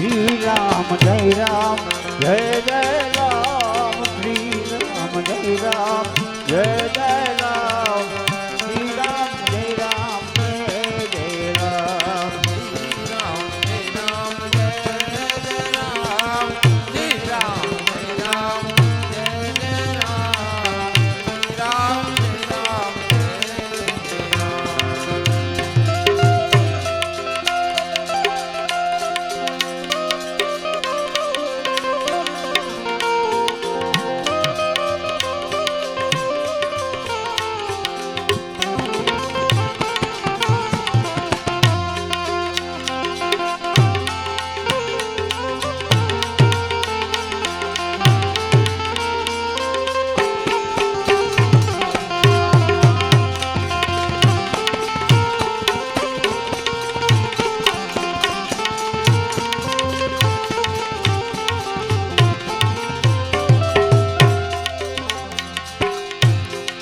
શ્રી રામ જય રામ જય જય રામ શ્રી રામ જય રામ જય જય રામ શ્રી રામ જય રામ જય જય રામ રામ જય રામ જય જય રામ શ્રી રામ જય રામ જય જય રામ રામ જય રામ જય જય રામ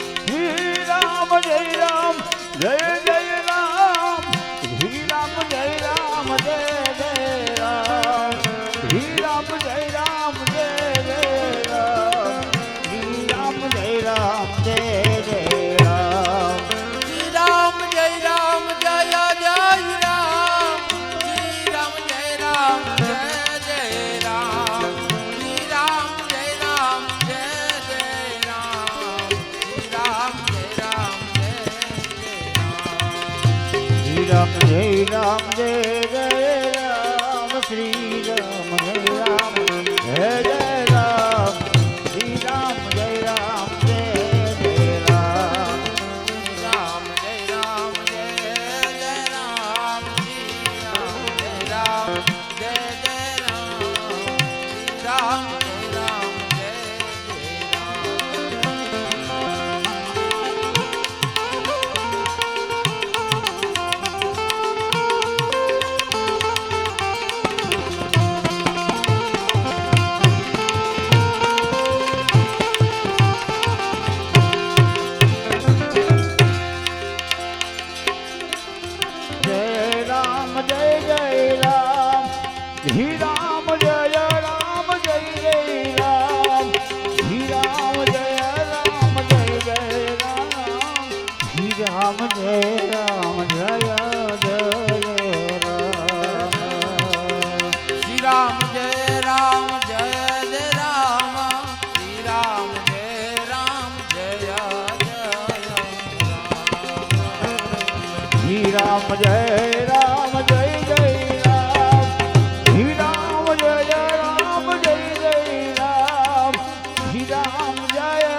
શ્રી રામ જય રામ જય જય રામ શ્રી રામ જય રામ જય જય રામ શ્રી રામ જય રામ જય જય રામ શ્રી રામ જય રામ જય જય રામ શ્રી રામ જય રામ જય જય રામ શ્રી રામ જય રામ જય જય રામ શ્રી રામ જય રામ જય જય રામ શ્રી રામ જય રામ જય જય રામ શ્રી રામ જય રામ જય જય રામ શ્રી રામ જય રામ જય જય રામ શ્રી રામ જય રામ જય જય રામ રામ જય રામ જય જય રામ શ્રી રામ જય રામ જય જય રામ શ્રી રામ જય રામ જય જય રામ જય જય રામ શ્રી રામ જય રામ જય જય રામ શ્રી રામ જય રામ જય જય રામ શ્રી રામ જય રામ જય જય રામ શ્રી રામ જય રામ જય જય રામ શ્રી રામ જય રામ જય જય રામ શ્રી રામ જય રામ જય જય રામ શ્રી રામ જય રામ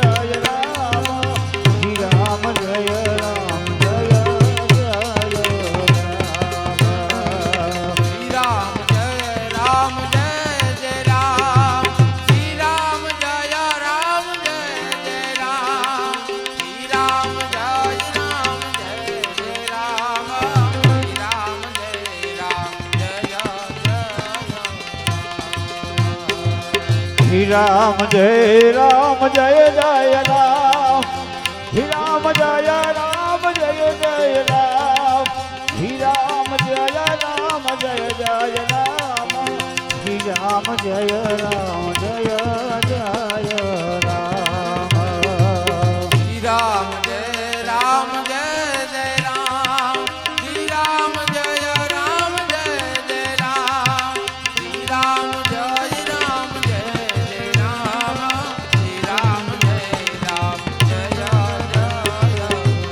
જય જય રામ શ્રી રામ જય રામ જય જય રામ શ્રી રામ જય રામ જય જય રામ શ્રી રામ જય રામ જય જય રામ શ્રી રામ જય રામ જય જય રામ શ્રી રામ જય રામ જય જય રામ શ્રી રામ જય રામ જય જય શ્રી રામ જય રામ જય જય રામ શ્રી રામ જય રામ જય જય રામ શ્રી રામ જય રામ જય જય રામ શ્રી રામ જય રામ જય જય રામ શ્રી રામ જય રામ જય જય રામ શ્રી રામ જય રામ જય જય રામ શ્રી રામ જય રામ જય જય રામ શ્રી રામ જય રામ જય જય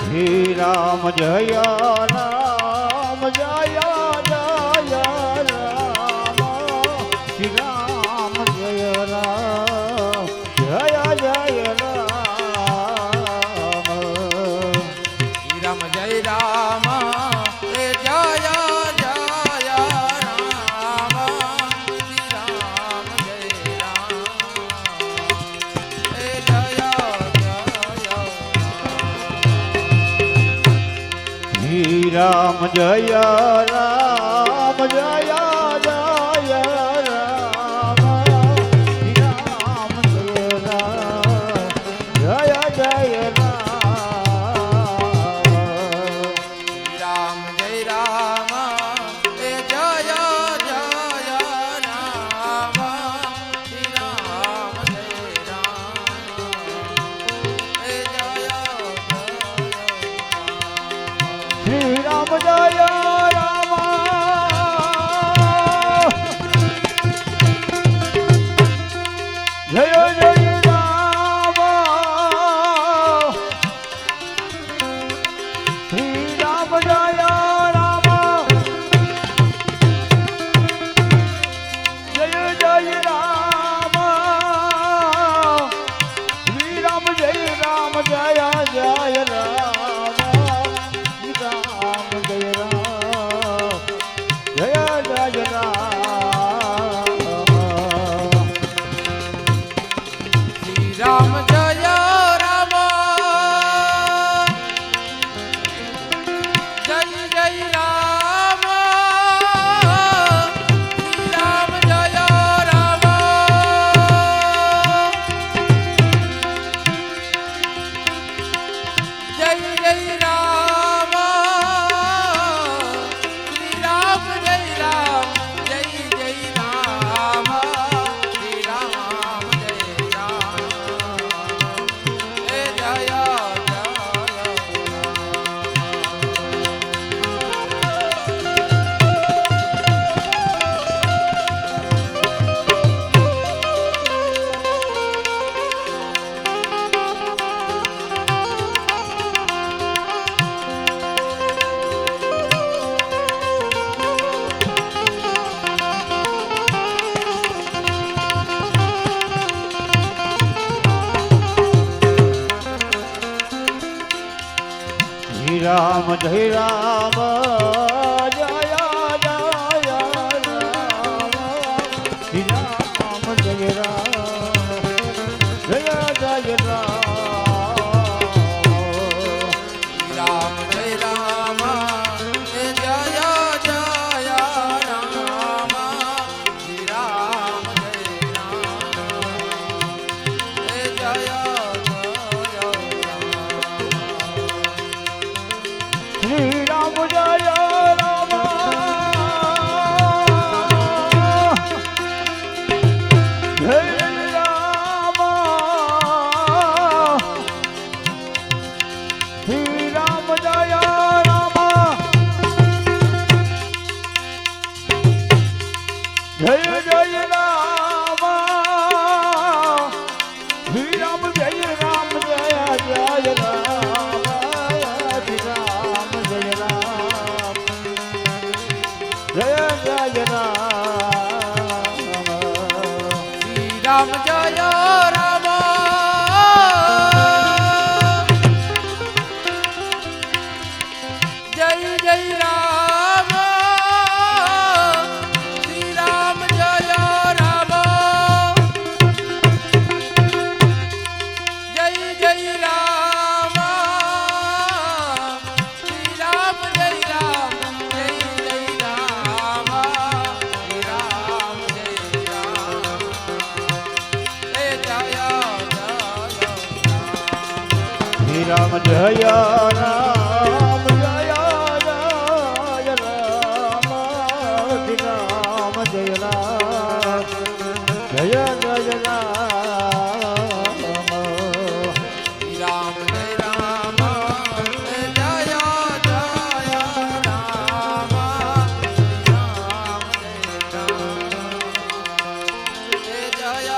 શ્રી રામ જય રામ જય જય રામ શ્રી રામ જય રામ જય જય રામ શ્રી રામ જય રામ જય શ્રી રામ જય રામ જય જય રામ શ્રી રામ જય રામ જય જય રામ રામ જય રામ એ જય જય રામ શ્રી રામ જય રામ એ જય શ્રી રામ જય રામ જય જય રામ શ્રી રામ જય રામ જય જય રામ શ્રી રામ જય રામ જય જય રામ શ્રી રામ જય રામ જય જય રામ શ્રી રામ જય રામ જય જય રામ શ્રી રામ જય રામ જય જય રામ શ્રી રામ જય રામ જય જય રામ શ્રી રામ જય રામ એ જય જય શ્રી રામ જય રામ જય જય રામ શ્રી રામ જય રામ જય જય રામ રામ જય રામ એ જય જય રામ શ્રી રામ જય રામ એ જય જય શ્રી રામ જય રામ જય રામ શ્રી રામ જય રામ જય જય રામ શ્રી રામ જય રામ જય જય રામ શ્રી રામ જય રામ જય જય રામ શ્રી રામ જય રામ જય જય રામ શ્રી રામ જય રામ જય જય રામ શ્રી રામ જય રામ જય જય રામ શ્રી રામ જય રામ એ જય જય શ્રી રામ જય રામ જય જય રામ શ્રી રામ જય રામ જય જય રામ રામ જય રામ જય જય રામ રામ જય રામ જય જય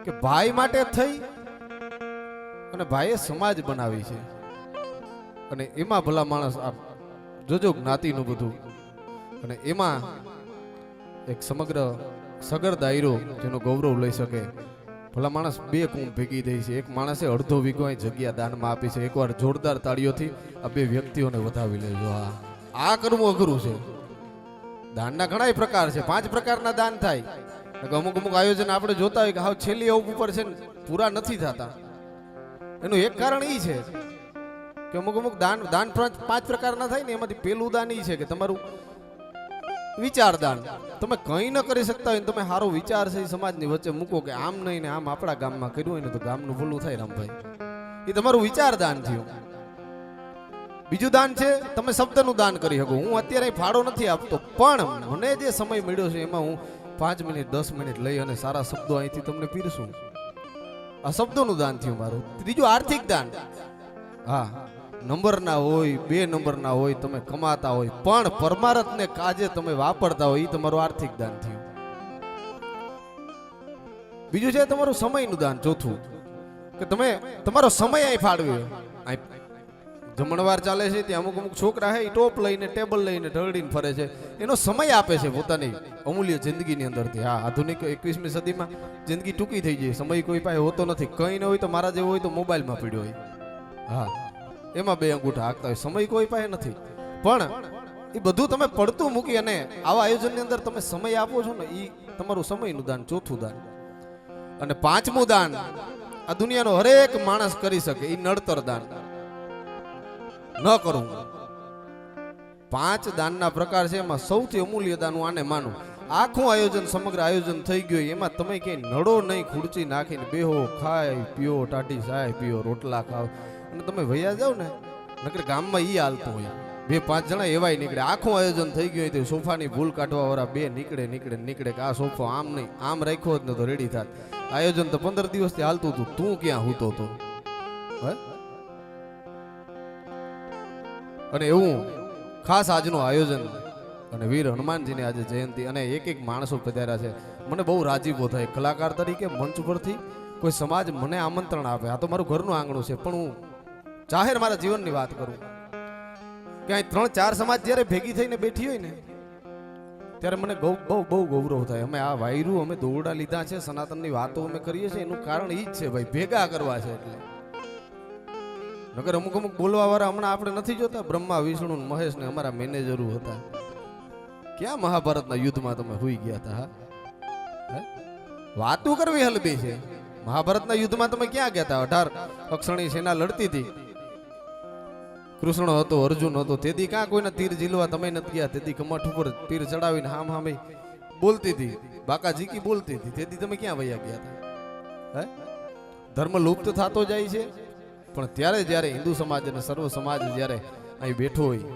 કે ભાઈ માટે થઈ અને ભાઈએ સમાજ બનાવી છે અને એમાં ભલા માણસ આ જોજો જ્ઞાતિનું બધું અને એમાં એક સમગ્ર સગર દાયરો જેનો ગૌરવ લઈ શકે ભલા માણસ બે કુંભ ભેગી થઈ છે. એક માણસે અડધો વીઘો અહીં જગ્યા દાનમાં આપી છે. એકવાર જોરદાર તાળીઓથી આ બે વ્યક્તિઓને વધાવી લેજો. આ કરવું અઘરું છે. દાનના ઘણા પ્રકાર છે. 5 પ્રકારના દાન થાય. અમુક અમુક આયોજન આપણે જોતા હોય કે હાવ છેલ્લી ઉપર છે ને પૂરા નથી થતા. એનું એક કારણ એ છે કે અમુક અમુક દાન 5 પ્રકારના થાય ને એમાંથી પેલું દાન એ છે કે તમારું વિચાર દાન. તમે કંઈ ન કરી શકતા હોય તમે સારો વિચાર છે સમાજની વચ્ચે મૂકો કે આમ નહીં ને આમ આપણા ગામમાં કર્યું હોય ને તો ગામનું ભલું થાય રામભાઈ. એ તમારું વિચાર દાન થયું. બીજું દાન છે તમે શબ્દનું દાન કરી શકો. હું અત્યારે ફાળો નથી આપતો પણ મને જે સમય મળ્યો છે એમાં હું 5 મિનિટ 10 મિનિટ લઈ અને સારા શબ્દો અહીંથી તમને પીરસું. આ શબ્દોનું દાન થયું મારું. ત્રીજું આર્થિક દાન. હા, નંબરના હોય 2 નંબરના હોય તમે કમાતા હોય પણ પરમાર્થને કાજે તમે વાપરતા હોય એ તમારું આર્થિક દાન થયું. બીજું છે તમારું સમયનું દાન. ચોથું કે તમે તમારો સમય અહીં ફાળવ્યો. જમણવાર ચાલે છે ત્યાં અમુક અમુક છોકરા હે ટોપ લઈને ટેબલ લઈને ઢળડીને ફરે છે. એનો સમય આપે છે પોતાની અમૂલ્ય જિંદગીની અંદરથી. હા, આધુનિક 21મી સદીમાં જિંદગી ટૂંકી થઈ જાય. સમય કોઈ પાસે હોતો નથી. કંઈ ન હોય તો મારા જેવો હોય તો મોબાઈલમાં પડ્યો હોય. હા, એમાં 2 અંગૂઠા હાંકતા હોય. સમય કોઈ પાસે નથી. પણ એ બધું તમે પડતું મૂકી અને આવા આયોજનની અંદર તમે સમય આપો છો ને એ તમારું સમયનું દાન. ચોથું દાન. અને 5મું દાન આ દુનિયાનો હરેક માણસ કરી શકે એ નડતર દાન. ન કરવું. 5 દાનના પ્રકાર છે એમાં સૌથી અમૂલ્ય દાન હું આને માનું. આખું આયોજન સમગ્ર આયોજન થઈ ગયું એમાં તમે ક્યાંય નડો નહીં. ખુરચી નાખીને બેહો, ખાય પીઓ, ટાટી ચાય પીઓ, રોટલા ખાઓ અને તમે વૈયા જાવ ને નકર ગામમાં ઈ હાલતું હોય. 2-5 જણા એવાય નીકળે. આખું આયોજન થઈ ગયું હોય તો સોફાની ભૂલ કાઢવા વાળા 2 નીકળે કે આ સોફો આમ નહીં આમ રાખ્યો જ નતો રેડી થાત. આયોજન તો 15 દિવસથી હાલતું હતું. તું ક્યાં હૂતો હતો? હે? અને એવું ખાસ આજનું આયોજન અને વીર હનુમાનજીની આજે જયંતિ અને એક માણસો પધાર્યા છે. મને બહુ રાજીપો થાય કલાકાર તરીકે મંચ પરથી કોઈ સમાજ મને આમંત્રણ આપે. આ તો મારું ઘરનું આંગણું છે પણ હું જાહેર મારા જીવનની વાત કરું કે અહીં 3-4 સમાજ જ્યારે ભેગી થઈને બેઠી હોય ને ત્યારે મને બહુ ગૌરવ થાય. અમે આ વાયરું અમે દોરડા લીધા છે, સનાતનની વાતો અમે કરીએ છીએ એનું કારણ એ જ છે ભાઈ ભેગા કરવા છે. એટલે નગર અમુક બોલવા વાળા હમણાં આપણે નથી જોતા બ્રહ્મા વિષ્ણુ મહેશ ને અમારા મેનેજરો હતા. ક્યાં મહાભારતના યુદ્ધમાં તમે હોઈ ગયા હતા? હા, વાતો કરવી હલબી છે. મહાભારતના યુદ્ધમાં તમે ક્યાં ગયા હતા? 18 અક્ષણી સેના લડતી હતી. કૃષ્ણ હતો, અર્જુન હતો. તેથી ક્યાં કોઈના તીર ઝીલવા તમે નથી ગયા. તેથી કમઠ ઉપર તીર ચડાવીને હામે બોલતી હતી. બાકા જીકી બોલતી હતી. તેથી તમે ક્યાં વયા ગયા હતા? ધર્મ લુપ્ત થતો જાય છે. પણ ત્યારે જ્યારે હિન્દુ સમાજ અને સર્વ સમાજ જ્યારે અહીં બેઠો હોય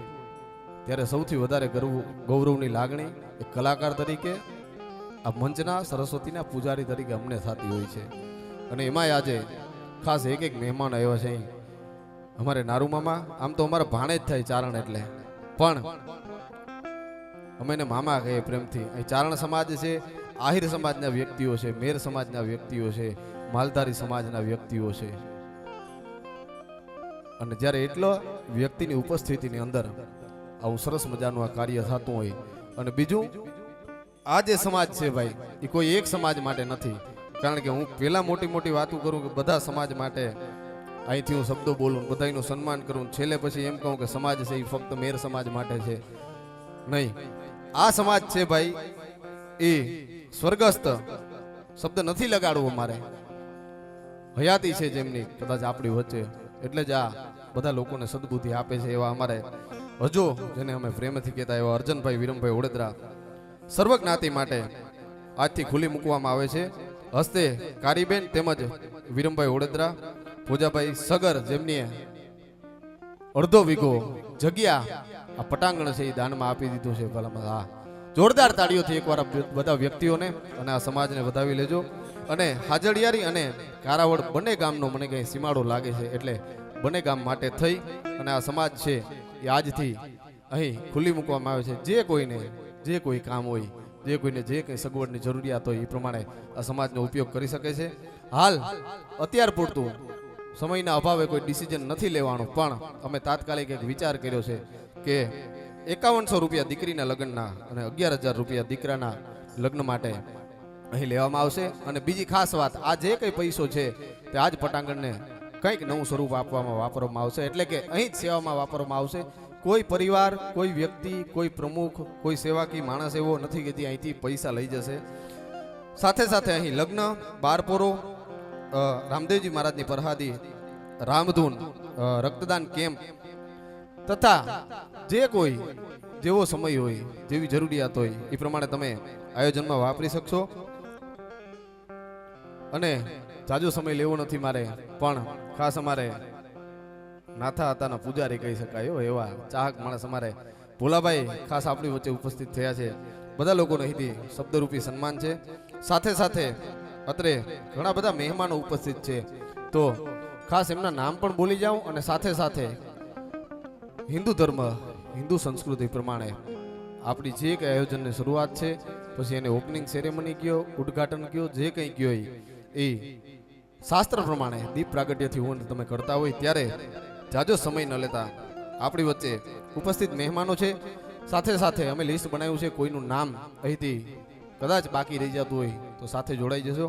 ત્યારે સૌથી વધારે ગૌરવની લાગણી એક કલાકાર તરીકે આ મંચના સરસ્વતીના પૂજારી તરીકે અમને થતી હોય છે. અને એમાંય આજે ખાસ એક મહેમાન આવ્યા છે. અમારે નારુ મામા આમ તો અમારા ભાણે જ થાય ચારણ એટલે પણ અમે એને મામા કહીએ પ્રેમથી. અહીં ચારણ સમાજ છે, આહિર સમાજના વ્યક્તિઓ છે, મેર સમાજના વ્યક્તિઓ છે, માલધારી સમાજના વ્યક્તિઓ છે. અને જ્યારે એટલો વ્યક્તિની ઉપસ્થિતિની અંદર આવું સરસ મજાનું આ કાર્ય થતું હોય અને બીજું આ જે સમાજ છે ભાઈ એ કોઈ એક સમાજ માટે નથી. કારણ કે હું પહેલા મોટી વાતો કરું કે બધા સમાજ માટે અહીંથી હું શબ્દો બોલું, બધાનું સન્માન કરું, છેલ્લે પછી એમ કહું કે સમાજ છે એ ફક્ત મેર સમાજ માટે છે નહીં. આ સમાજ છે ભાઈ એ સ્વર્ગસ્થ શબ્દ નથી લગાડવો મારે. હયાતી છે જેમની કદાચ આપણી વચ્ચે એટલે જ આ બધા લોકોને સદબુદ્ધિ આપે છે એવા અમારે હજો જેને અમે પ્રેમથી કહેતા એવા અર્જનભાઈ વિરમભાઈ ઓડેદરા સર્વ જ્ઞાતિ માટે આજથી ખુલ્લી મૂકવામાં આવે છે. હસ્તે કારીબેન તેમજ વિરમભાઈ ઓડેદરા પૂજાભાઈ સગર જેમની અડધો વીઘો જગ્યા આ પટાંગણ છે એ દાનમાં આપી દીધું છે. ભલામાં હા, જોરદાર તાળીઓથી એકવાર બધા વ્યક્તિઓને અને આ સમાજને વધાવી લેજો. અને હાજડિયારી અને કારાવડ બંને ગામનો મને કંઈ સીમાડો લાગે છે એટલે બંને ગામ માટે થઈ અને આ સમાજ છે એ આજથી અહીં ખુલ્લી મૂકવામાં આવે છે. જે કોઈને જે કોઈ કામ હોય જે કોઈને જે કંઈ સગવડની જરૂરિયાત હોય એ પ્રમાણે આ સમાજનો ઉપયોગ કરી શકે છે. હાલ અત્યાર પૂરતું સમયના અભાવે કોઈ ડિસિઝન નથી લેવાનું, પણ અમે તાત્કાલિક એક વિચાર કર્યો છે કે 5100 રૂપિયા દીકરીના લગ્નના અને 11000 રૂપિયા દીકરાના લગ્ન માટે અહીં લેવામાં આવશે. અને બીજી ખાસ વાત, આ જે કંઈ પૈસો છે તે આજ પટાંગણને કંઈક નવું સ્વરૂપ આપવામાં વાપરવામાં આવશે, એટલે કે અહીં જ સેવામાં વાપરવામાં આવશે. કોઈ પરિવાર, કોઈ વ્યક્તિ, કોઈ પ્રમુખ, કોઈ સેવાકી માણસ એવો નથી કે જે અહીંથી પૈસા લઈ જશે. સાથે સાથે અહીં લગ્ન, બારપોરો, રામદેવજી મહારાજની પ્રસાદી, રામધૂન, રક્તદાન કેમ્પ તથા જે કોઈ જેવો સમય હોય, જેવી જરૂરિયાત હોય એ પ્રમાણે તમે આયોજનમાં વાપરી શકશો. અને જાજો સમય લેવો નથી મારે, પણ ખાસ અમારે નાથા હતાના પૂજારી કહી શકાય એવા ચાહક માણસ અમારે ભોલાભાઈ ખાસ આપણી વચ્ચે ઉપસ્થિત થયા છે. બધા લોકોને અહીંથી શબ્દરૂપી સન્માન છે. સાથે સાથે અત્રે ઘણા બધા મહેમાનો ઉપસ્થિત છે, તો ખાસ એમના નામ પણ બોલી જાઉં. અને સાથે સાથે હિન્દુ ધર્મ, હિન્દુ સંસ્કૃતિ પ્રમાણે આપણી જે કંઈ આયોજનની શરૂઆત છે, પછી એને ઓપનિંગ સેરેમની કયો, ઉદ્ઘાટન કયો, જે કંઈ કયો એ શાસ્ત્ર પ્રમાણે દીપ પ્રાગટ્યથી હું તમે કરતા હોય ત્યારે જાજો સમય ન લેતા આપણી વચ્ચે ઉપસ્થિત મહેમાનો છે. સાથે સાથે અમે લિસ્ટ બનાવ્યું છે, કોઈનું નામ અહીંથી કદાચ બાકી રહી જતું હોય તો સાથે જોડાઈ જશો.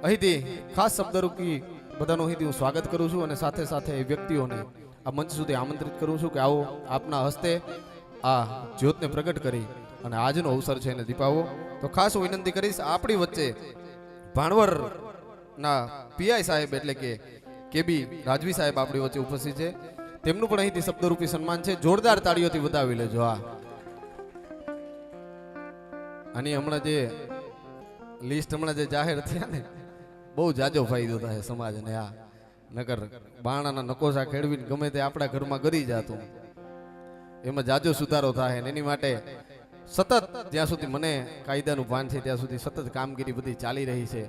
અહીંથી ખાસ શબ્દરૂપી બધાનું અહીંથી હું સ્વાગત કરું છું. અને સાથે સાથે એ વ્યક્તિઓને આ મંચ સુધી આમંત્રિત કરું છું કે આવો, આપના હસ્તે આ જ્યોતને પ્રગટ કરી અને આજનો અવસર છે એને દીપાવો. તો ખાસ હું વિનંતી કરીશ, આપણી વચ્ચે ભાણવરના પીઆઈ સાહેબ એટલે કે કેબી રાજવી સાહેબ આપણી વચ્ચે ઉપસ્થિત છે. તેમનું પણ અહીંથી શબ્દરૂપી સન્માન છે. જોરદાર તાળીઓથી વધાવી લેજો. આની હમણાં જે લિસ્ટ જે જાહેર થયા ને, બહુ જાજો ફાયદો થાય સમાજને. આ નકર બાણાના નકોશા ખેડવીને ગમે તે આપણા ઘરમાં ગરી જાતું, એમાં જાજો સુધારો થાય. એની માટે સતત જ્યાં સુધી મને કાયદાનું ભાન છે ત્યાં સુધી સતત કામગીરી બધી ચાલી રહી છે.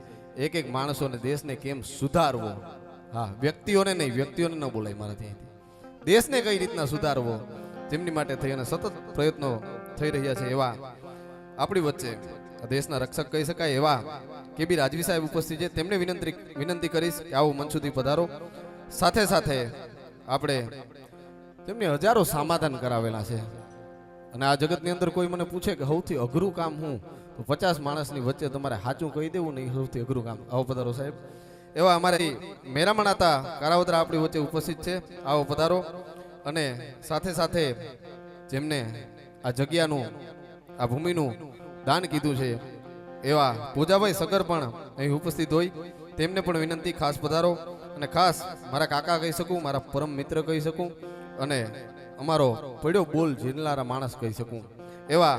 એક એક માણસોને, દેશને કેમ સુધારવો, હા, વ્યક્તિઓને નહીં, વ્યક્તિઓને ન બોલાય મારાથી, દેશને કઈ રીતના સુધારવો, તેમની માટે થઈ અને સતત પ્રયત્નો થઈ રહ્યા છે. એવા આપણી વચ્ચે દેશના રક્ષક કહી શકાય એવા કેબી રાજવી સાહેબ ઉપસ્થિત છે. તેમને વિનંતી કરીશ કે આવો મંચ સુધી પધારો. સાથે સાથે આપણે તેમને હજારો સમાધાન કરાવેલા છે. અને આ જગતની અંદર કોઈ મને પૂછે કે સૌથી અઘરું કામ હું, તો 50 માણસની વચ્ચે તમારે સાચું કહી દેવું નહીં સૌથી અઘરું કામ. આવો પધારો સાહેબ. એવા અમારે મેરામણ હતા કારાવદરા આપણી વચ્ચે ઉપસ્થિત છે. આવો પધારો. અને સાથે સાથે જેમને આ જગ્યાનું, આ ભૂમિનું દાન કીધું છે એવા પૂજાભાઈ સગર પણ અહીં ઉપસ્થિત હોય, તેમને પણ વિનંતી, ખાસ પધારો. અને ખાસ મારા કાકા કહી શકું, મારા પરમ મિત્ર કહી શકું, અને અમારો પડ્યો બોલ જીરનારા માણસ કહી શકું એવા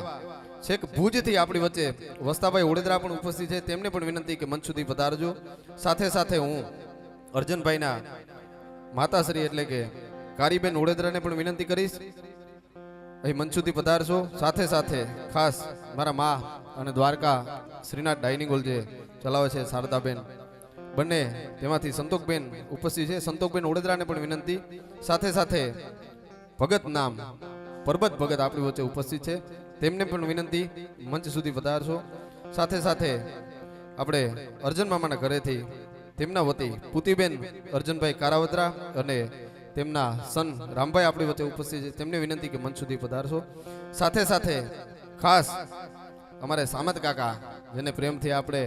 છેક ભુજથી આપણી વચ્ચે વસ્તાભાઈ ઓડેદરા પણ ઉપસ્થિત છે. તેમને પણ વિનંતી કે મંચ સુધી પધારજો. સાથે સાથે હું અર્જનભાઈના માતાશ્રી એટલે કે કારીબેન ઓડેદરાને પણ વિનંતી કરીશ, અહીં મંચ સુધી પધારશો. સાથે સાથે ખાસ મારા મા અને દ્વારકા શ્રીનાથ ડાઇનિંગ હોલ જે ચલાવે છે શારદાબેન, બંને તેમાંથી સંતોકબેન ઉપસ્થિત છે. સંતોકબેન ઓડેદરાને પણ વિનંતી. સાથે સાથે ભગત નામ પરબત ભગત આપણી વચ્ચે ઉપસ્થિત છે, તેમને પણ વિનંતી મંચ સુધી પધારશો. સાથે સાથે આપણે અર્જન મામાના ઘરેથી તેમના વતી પુતિબેન અર્જનભાઈ કારાવદરા અને તેમના સન રામભાઈ આપણી વચ્ચે ઉપસ્થિત છે, તેમને વિનંતી કે મંચ સુધી પધારશો. સાથે સાથે ખાસ અમારે સામત કાકા, જેને પ્રેમથી આપણે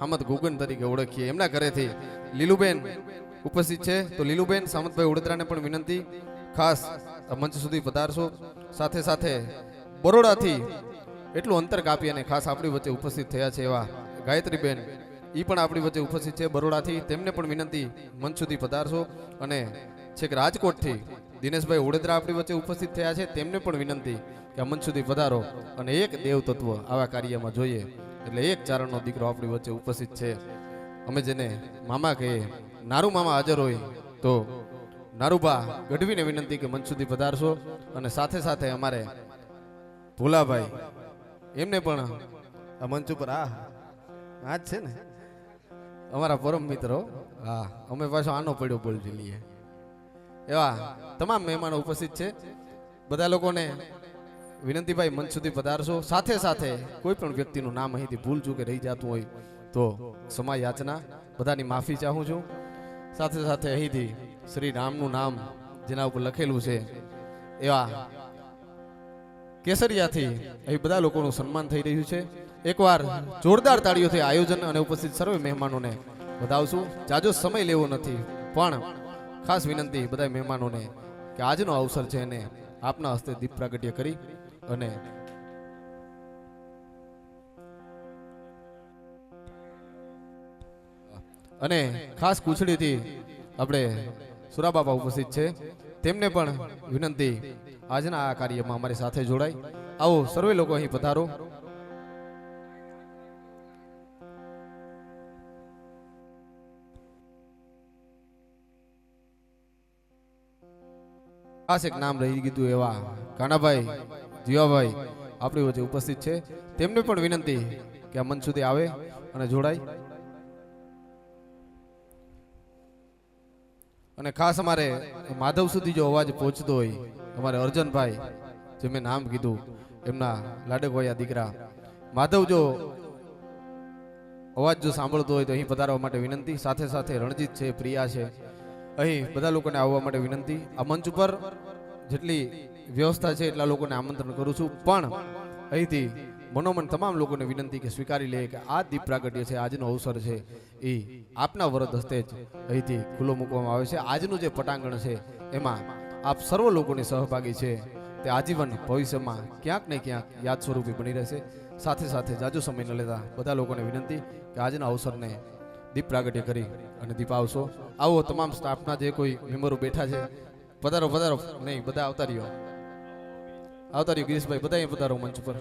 હામદ ગુગન તરીકે ઓળખીએ, એમના ઘરેથી લીલુબેન ઉપસ્થિત છે. તો લીલુબેન સામતભાઈ ઓડેદરાને પણ વિનંતી, ખાસ મંચ સુધી પધારશો. સાથે સાથે બરોડાથી એટલું અંતર કાપી અને ખાસ આપણી વચ્ચે ઉપસ્થિત થયા છે એવા ગાયત્રીબેન, એ પણ આપણી વચ્ચે ઉપસ્થિત છે બરોડાથી, તેમને પણ વિનંતી મંચ સુધી પધારશો. અને છેક રાજકોટથી દિનેશભાઈ ઓડેદરા આપણી વચ્ચે ઉપસ્થિત થયા છે, તેમને પણ વિનંતી કે આ મંચ સુધી પધારો. અને એક દેવ તત્વ આવા કાર્યમાં જોઈએ, એટલે એક ચારણનો દીકરો આપણી વચ્ચે ઉપસ્થિત છે. અમે જેને મામા કહીએ, નારુ મામા હાજર હોય તો નારુબા ગઢવીને વિનંતી કે મંચ સુધી પધારશો. અને સાથે સાથે અમારે ભોલાભાઈ, એમને પણ આ મંચ ઉપર આ જ છે ને અમારા પરમ મિત્રો, હા, અમે પાછો આનો પડ્યો બોલજી લઈએ એવા તમામ મહેમાનો ઉપસ્થિત છે. બધા લોકોને વિનંતીભાઈ મંચ સુધી પધારશો. સાથે સાથે કોઈ પણ વ્યક્તિનું નામ અહીંથી ભૂલ ચૂકે રહી જતું હોય તો ક્ષમા યાચના, બધાની માફી ચાહું છું. સાથે સાથે અહીંથી શ્રી રામનું નામ જેના ઉપર લખેલું છે એવા કેસરિયાથી અહીં બધા લોકોનું સન્માન થઈ રહ્યું છે. એકવાર જોરદાર તાળીઓથી આયોજન અને ઉપસ્થિત સર્વે મહેમાનોને વધાવશું. જાજો સમય લેવો નથી, પણ ખાસ વિનંતી બધા મહેમાનોને કે આજનો અવસર છે એને આપના હસ્તે દીપ પ્રાગટ્ય કરી અને ખાસ કુછડીથી આપણે સુરાબાપા ઉપસ્થિત છે, તેમને પણ વિનંતી આજના આ કાર્યમાં અમારી સાથે જોડાય. આવો સર્વે લોકો અહીં પધારો. ખાસ એક નામ રહી ગયું એવા કાનાભાઈ જીવાભાઈ આપણી વચ્ચે ઉપસ્થિત છે, તેમને પણ વિનંતી કે આ મંચ સુધી આવે અને જોડાય. અને ખાસ અમારે માધવ સુધી જો અવાજ પહોંચતો હોય, અમારે અર્જનભાઈ જે મેં નામ કીધું એમના લાડકવાયા દીકરા માધવ, જો અવાજ જો સાંભળતો હોય તો અહીં પધારવા માટે વિનંતી. સાથે સાથે રણજીત છે, પ્રિયા છે, અહીં બધા લોકોને આવવા માટે વિનંતી. આ મંચ ઉપર જેટલી વ્યવસ્થા છે એટલા લોકોને આમંત્રણ કરું છું, પણ અહીંથી મનોમન તમામ લોકોને વિનંતી કે સ્વીકારી લે કે આ દીપ પ્રાગટ્ય છે, આજનો અવસર છે, એ આપના વરદ હસ્તે જ અહીંથી ખુલ્લો મૂકવામાં આવે છે. આજનું જે પટાંગણ છે એમાં આપ સર્વ લોકોની સહભાગી છે તે આજીવન ભવિષ્યમાં ક્યાંક ને ક્યાંક યાદ સ્વરૂપી બની રહેશે. સાથે સાથે જાજો સમય ન લેતા બધા લોકોને વિનંતી કે આજના અવસરને દીપ પ્રાગટ્ય કરી અને દીપાવશો. આવો તમામ સ્ટાફના જે કોઈ મેમ્બરો બેઠા છે પધારો પધારો. નહીં, બધા આવતા રહ્યો, આવતા રહ્યો. ગિરીશભાઈ બધા અહીં પધારો મંચ પર.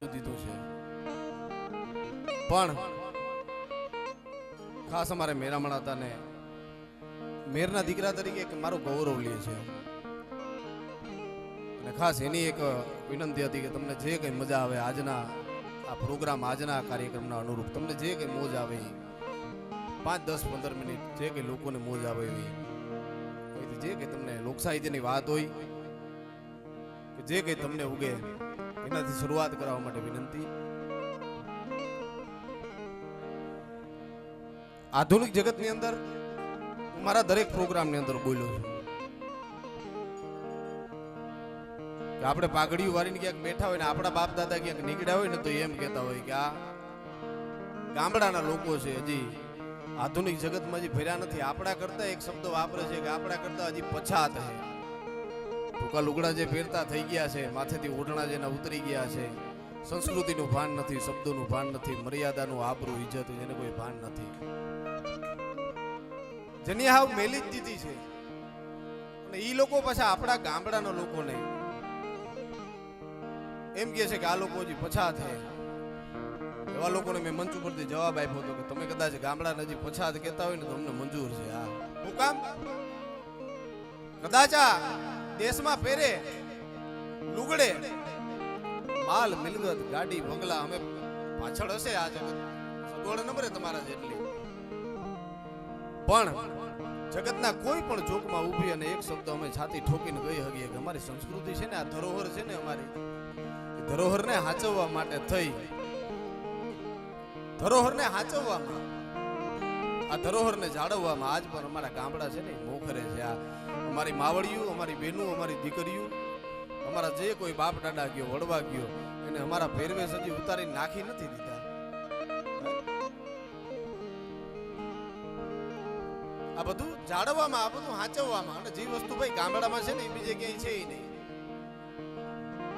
દીધું છે, પણ ખાસ અમારે મેરામણ હતા ને મેરના દીકરા તરીકે એક મારું ગૌરવ લે છે. અને ખાસ એની એક વિનંતી હતી કે તમને જે કંઈ મજા આવે આજના આ પ્રોગ્રામ, આજના કાર્યક્રમના અનુરૂપ તમને જે કંઈ મોજ આવે 5, 10, 15 મિનિટ જે કંઈ લોકોને મોજ આવે એવી, જે કંઈ તમને લોક સાહિત્યની વાત હોય કે જે કંઈ તમને ઉગે એનાથી શરૂઆત કરવા માટે વિનંતી. આધુનિક જગતની અંદર હું મારા દરેક પ્રોગ્રામની અંદર બોલ્યો છું કે આપણે પાઘડીયું વાળીને ક્યાંક બેઠા હોય ને આપણા બાપ દાદા ક્યાંક નીકળ્યા હોય ને તો એમ કહેતા હોય કે આ ગામડાના લોકો છે, હજી આધુનિક જગતમાં હજી ફર્યા નથી. આપણા કરતા એક શબ્દ વાપરે છે કે આપણા કરતા હજી પછાત છે. ટૂંકા લુગડા જે પહેરતા થઈ ગયા છે, માથેથી ઓઢણા જેના ઉતરી ગયા છે, સંસ્કૃતિનું ભાન નથી, શબ્દોનું ભાન નથી, મર્યાદાનું આબરૂ ઇજ્જત જેને કોઈ ભાન નથી, જેની હાવ મેલી જ દીધી છે. અને ઈ લોકો પાછા આપણા ગામડાના લોકોને એમ કહે છે કે આ લોકો હજી પછાત છે. એવા લોકોને મેં મંચ ઉપરથી જવાબ આપ્યો હતો કે તમે કદાચ ગામડા હજી પછાત કહેતા હોય ને તો અમને મંજૂર છે. હા, હું કામ કદાચ આ દેશમાં પહેરે લુગડે માલ મિલકત ગાડી બંગલા અમે પાછળ હશે આ જગત સગવડ નંબરે તમારા જેટલી, પણ જગતના કોઈ પણ ચોકમાં ઊભી અને એક શબ્દ અમે છાતી ઠોકીને કહી શકીએ કે અમારી સંસ્કૃતિ છે ને, આ ધરોહર છે ને, અમારી ધરોહરને હાચવવા માટે થઈ, ધરોહરને હાચવવામાં, આ ધરોહરને જાળવવામાં આજ પણ અમારા ગામડા છે ને મોખરે છે. આ અમારી માવડીઓ, અમારી બહેનો, અમારી દીકરીઓ, અમારા જે કોઈ બાપ દાદા ગયો, વડવા ગયો, એને અમારા પહેરવેશ હજી ઉતારી નાખી નથી દીધા. આ બધું જાળવવામાં, આ બધું હાચવવામાં, અને જે વસ્તુ ભાઈ ગામડામાં છે ને એ બીજે ક્યાંય છે નહીં.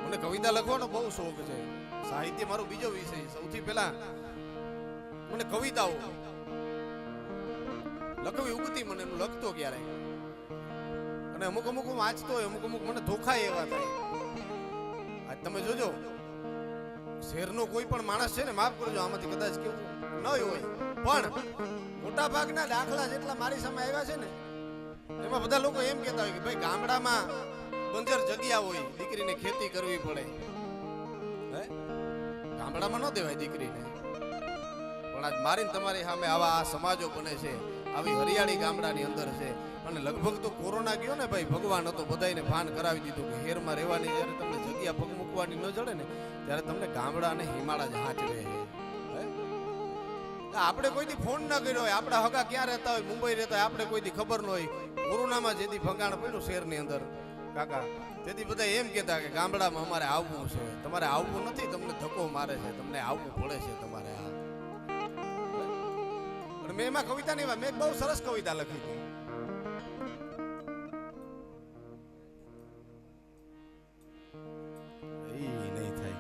મને કવિતા લખવાનો બહુ શોખ છે, સાહિત્ય મારો બીજો વિષય. સૌથી પહેલા મને કવિતાઓ લખવી ઉગતી, મને એનું લખતો ક્યારે, અને અમુક અમુક હું વાંચતો હોય, અમુક અમુક મને ધોખા એવા થાય. આજ તમે જોજો, શહેરનો કોઈ પણ માણસ છે ને, માફ કરજો આમાંથી કદાચ કેવું ન હોય, પણ મોટા ભાગના દાખલા જેટલા મારી સામે આવ્યા છે ને, એમાં બધા લોકો એમ કહેતા હોય કે ભાઈ ગામડામાં બંજર જગ્યા હોય, દીકરીને ખેતી કરવી પડે. ગામડામાં ન દેવાય દીકરીને, પણ આજ મારી તમારી સામે આવા આ સમાજો બને છે, આવી હરિયાળી ગામડાની અંદર છે. અને લગભગ તો કોરોના ગયો ને ભાઈ, ભગવાન હતો બધાને ભાન કરાવી દીધું કે હેરમાં રહેવાની જ્યારે તમને જગ્યા પગ મૂકવાની ન જડે ને, ત્યારે તમને ગામડા અને હિમાળા જ હાચવે છે. આપણે કોઈથી ફોન ન કર્યો હોય, આપણા હગા ક્યાં રહેતા હોય, મુંબઈ રહેતા હોય, આપણે કોઈથી ખબર ન હોય. કોરોનામાં જેથી ભંગાણ પડ્યું શહેરની અંદર કાકા, તેથી બધા એમ કહેતા કે ગામડામાં અમારે આવવું છે. તમારે આવવું નથી, તમને ધક્કો મારે છે, તમને આવવું પડે છે તમારે. આ મેં એમાં કવિતા નહીં, મેં બહુ સરસ કવિતા લખી હતી. નહીં થાય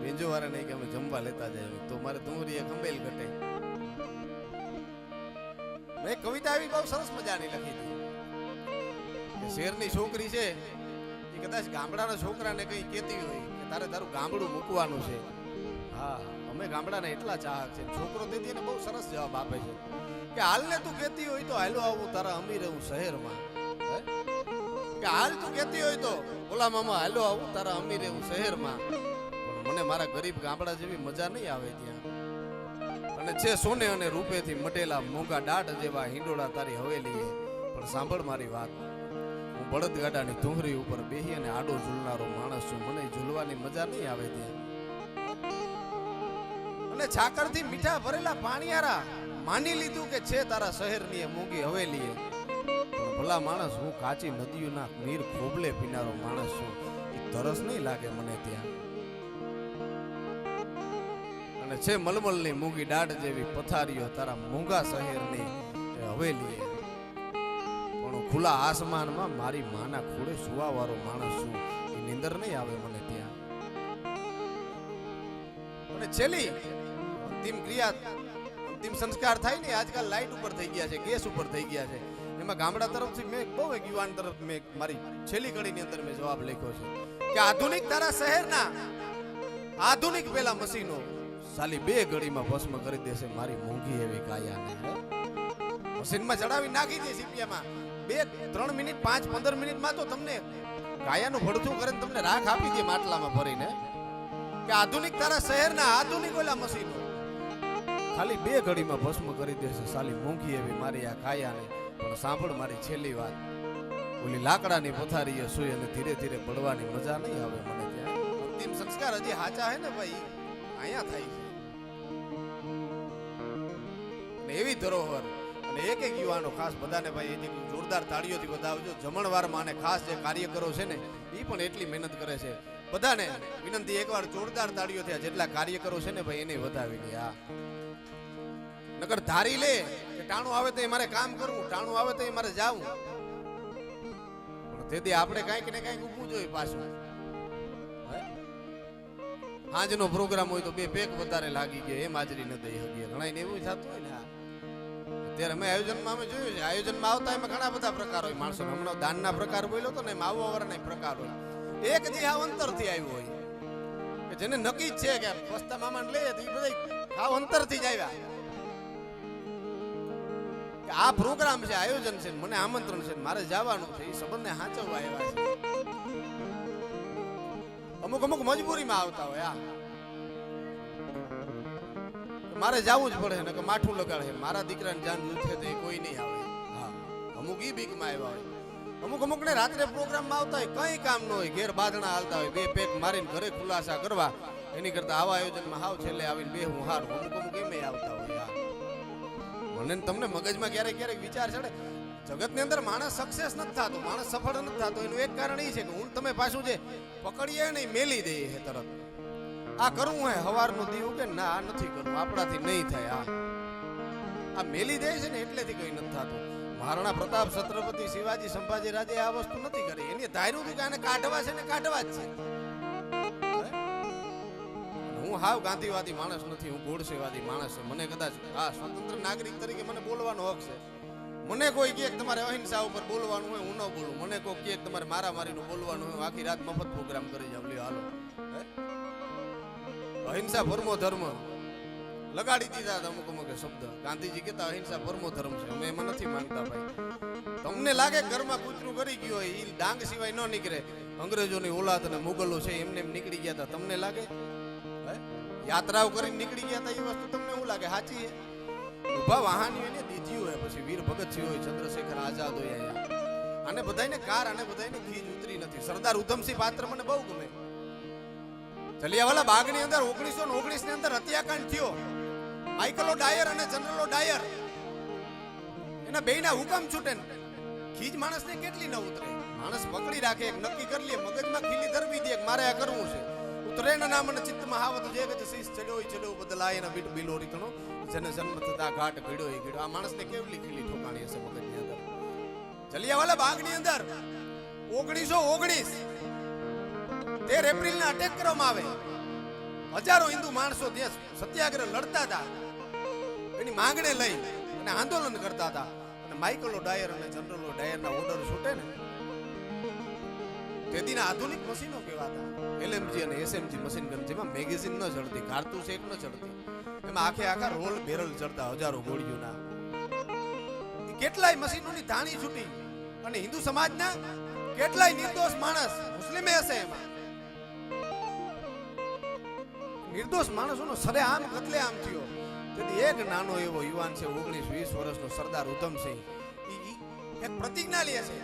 બેંજો વાળા નહીં કે અમે જમવા લેતા જાય તો મારે ડુંગળી ખંભેલ ઘટે. મેં કવિતા આવી બહુ સરસ મજાની લખી હતી કે શહેરની છોકરી છે એ કદાચ ગામડાના છોકરાને કઈ કહેતી હોય કે તારે તારું ગામડું મૂકવાનું છે. હા, અમે ગામડાના એટલા ચાહક છે. છોકરો તેથી એને બહુ સરસ જવાબ આપે છે કે હાલને તું કહેતી હોય તો હાલો આવું તારા અમીર હું શહેરમાં, કે હાલ તું કહેતી હોય તો ઓલા મામા હાલો આવું તારા અમીર હું શહેરમાં, પણ મને મારા ગરીબ ગામડા જેવી મજા નહીં આવે ત્યાં. અને છે સોને અને રૂપેથી મટેલા મોંઘા દાટ જેવા હિંડોળા તારી હવેલીએ, પણ સાંભળ મારી વાત, હું બળદગાડાની ધુંગરી ઉપર બેહી અને આડો ઝૂલનારો માણસ છું, મને ઝૂલવાની મજા નહીં આવે ત્યાં. અને છાકરથી મીઠા ભરેલા પાણીયારા માની લીધું કે છે તારા શહેરની મોંઘી હવેલીએ, પણ ભલા માણસ હું કાચી નદીઓના નીર ખોબલે પીનારો માણસ છું, એ તરસ નહીં લાગે મને ત્યાં. અને છે મલમલની મૂંગી દાઢ જેવી પથારીઓ તારા મોંઘા શહેરની હવેલીએ, પણ હું ખુલ્લા આસમાનમાં મારી માના ખોડે સુવા વાળો માણસ છું, એ નીંદર નહીં આવે મને ત્યાં. અને છેલ્લી અંતિમ ક્રિયા, અંતિમ સંસ્કાર થાય ને આજકાલ લાઈટ ઉપર થઈ ગયા છે, ગેસ ઉપર થઈ ગયા છે. એમાં ગામડા તરફથી મેં બહુ એક યુવાન તરફ મેં મારી છેલ્લી કડીની અંદર મેં જવાબ લખ્યો છે કે આધુનિક તારા શહેરના આધુનિક પેલા મશીનો સાલી 2 ઘડીમાં ભસ્મ કરી દેશે મારી મોંઘી એવી કાયાને. મશીનમાં ચડાવી નાખી દે સીપિયામાં 2-3 મિનિટ 5-15 મિનિટમાં તો તમને કાયાનું ભડથું કરીને તમને રાખ આપી દે માટલામાં ભરીને. કે આધુનિક તારા શહેરના આધુનિક ઓલા મશીનો ખાલી 2 ઘડીમાં ભસ્મ કરી દેશે સાલી મોંઘી એવી મારી આ કાયાને. પણ સાંભળ મારી છેલ્લી વાત, ઓલી લાકડાની પથારીએ સુઈ અને ધીરે ધીરે પડવાની મજા નહીં આવે મને ત્યાં. અંતિમ સંસ્કાર હજી હાચા હે ને ભાઈ અહીંયા થાય છે. અને એવી ધરોહર અને એક યુવાનો ખાસ બધાને ભાઈ એક જોરદાર તાળીઓથી વધાવજો. જમણવારમાં અને ખાસ જે કાર્યકરો છે ને એ પણ એટલી મહેનત કરે છે. બધાને વિનંતી એકવાર જોરદાર તાળીઓથી આ જેટલા કાર્યકરો છે ને ભાઈ એને વધાવી દે. આ નકર ધારી લે કે ટાણું આવે તો મારે કામ કરવું, ટાણું આવે તો મારે જાવું. પણ તેથી આપણે કાંઈક ને કાંઈક ઊભું જોઈએ પાછું. આજનો પ્રોગ્રામ હોય તો 2 પેક વધારે લાગી ગયા એમ હાજરી ન દઈ શકીએ. ઘણા એવું થતું હોય ને. અત્યારે અમે આયોજનમાં અમે જોયું છે, આયોજનમાં આવતા એમાં ઘણા બધા પ્રકાર હોય માણસો. હમણાં દાનના પ્રકાર બોલ્યો તો ને એમ આવવા વાળાના પ્રકાર હોય. એક જે આ અંતરથી આવ્યો હોય કે જેને નક્કી જ છે કે વસ્તા મામાને લઈએ તો એ બધા આવ અંતરથી જ આવ્યા. આ પ્રોગ્રામ છે, આયોજન છે, મને આમંત્રણ છે, મારે જવાનું છે, એ સંબંધને સાચવવા આવ્યા છે. અમુક મજબૂરીમાં આવતા હોય. મારે જવું જ પડે ને કે માઠું લગાડે. મારા દીકરાને જાન લૂથે તો કોઈ નહીં આવે. હા, અમુક ઈ બીકમાં આવ્યા હોય. અમુક ને રાત્રે પ્રોગ્રામમાં આવતા હોય, કઈ કામ ન હોય, ઘેર બાંધણા હાલતા હોય, 2 પેક મારીને ઘરે ખુલાસા કરવા. એની કરતા આવા આયોજનમાં હાવ છેલ્લે આવીને બે હું હારું. અમુક એમ આવતા હોય. મને તમને મગજમાં ક્યારેક વિચાર ચડે, જગતની અંદર માણસ સક્સેસ નથી થતો, માણસ સફળ નથી થતો. એનું એક કારણ એ છે કે હું તમે પાછું જે પકડીએ ને મેલી દઈએ છે તરત. આ કરવું હે હવારનું દીવું કે ના આ નથી કરવું, આપણાથી નહીં થાય. આ મેલી દે છે ને એટલેથી કઈ નથી થતું. મહારાણા પ્રતાપ, છત્રપતિ શિવાજી, સંભાજી રાજે આ વસ્તુ નથી કરી. એને ધાર્યું હતું કે આને કાઢવા છે ને કાઢવા જ છે. હું હાવ ગાંધીવાદી માણસ નથી, હું ગોડસેવાદી માણસ છું. મને કદાચ સ્વતંત્ર નાગરિક તરીકે મને બોલવાનો હક છે. મને કોઈ કહે તમારે અહિંસા ઉપર બોલવાનું હોય હું ન બોલું. મને કોઈ કહે તમારે મારામારીનું બોલવાનું હોય આખી રાત મફત પ્રોગ્રામ કરી જાવ. લ્યો હાલો, અહિંસા પરમો ધર્મ લગાડી દીધા અમુક શબ્દ. ગાંધીજી કહેતા અહિંસા પરમો ધર્મ છે. અમે એમાં નથી માનતા ભાઈ. તમને લાગે ઘરમાં કૂતરું કરી ગયું હોય એ ડાંગ સિવાય ન નીકળે. અંગ્રેજોની ઓલાદ અને મુગલો છે એમને એમ નીકળી ગયા હતા. તમને લાગે યાત્રાઓ કરીને નીકળી ગયા હતા એ વસ્તુ તમને શું લાગે સાચી છે? ઉભા વાહનીઓ એને દીધીઓ હોય, પછી વીર ભગતસિંહ હોય, ચંદ્રશેખર આઝાદ હોય. અહીંયા આને બધાને કાર આને બધાને ખીજ ઉતરી નથી. સરદાર ઉધમસિંહ પાત્ર મને બહુ ગમે. જલિયાવાલા બાગની અંદર 1919 ની અંદર હત્યાકાંડ થયો. માઇકલો ડાયર અને જનરલો ડાયર એના બેયના હુકમ છૂટે. ખીજ માણસને કેટલી ન ઉતરે? માણસ પકડી રાખે, એક નક્કી કરી લે, મગજમાં ખીલી ધરવી દે મારે આ કરવું છે. ઉતરે ના નામ અને ચિત્તમાં હાવત જે કે શીશ ચડ્યો બદલાય એના બીટ બિલો રીતણો જેને જન્મ થતા ઘાટ ઘડ્યો એ ઘડ્યો. આ માણસને કેવલી ખીલી ઠોકાણી હશે મગજની અંદર. જલિયાવાલા બાગની અંદર 1919 13 એપ્રિલને અટેક કરવામાં આવે. હજારો હિન્દુ માણસો ત્યાં સત્યાગ્રહ લડતા હતા. એની માંગણી લઈ અને આંદોલન કરતા હતા. અને માઇકલો ડાયર અને જનરલો ડાયરના ઓર્ડર છૂટે ને તેદીના આધુનિક મશીનો કેવાતા. એલએમજી અને એસએમજી મશીન ગન, જેમાં મેગેઝિન ન ચડતી, કારતૂસ એક ન ચડતી, એમાં આખા રોલ બેરલ ચડતા હજારો ગોળીઓના. કેટલાય મશીનોની ધાણી છૂટી અને હિન્દુ સમાજના કેટલાય નિર્દોષ માણસ, મુસ્લિમે હશે એમાં, નિર્દોષ માણસોનો સરેઆમ કતલેઆમ થયો. તેથી એક નાનો એવો યુવાન છે 19-20 વર્ષનો સરદાર ઉધમસિંહ, એક પ્રતિજ્ઞા લે છે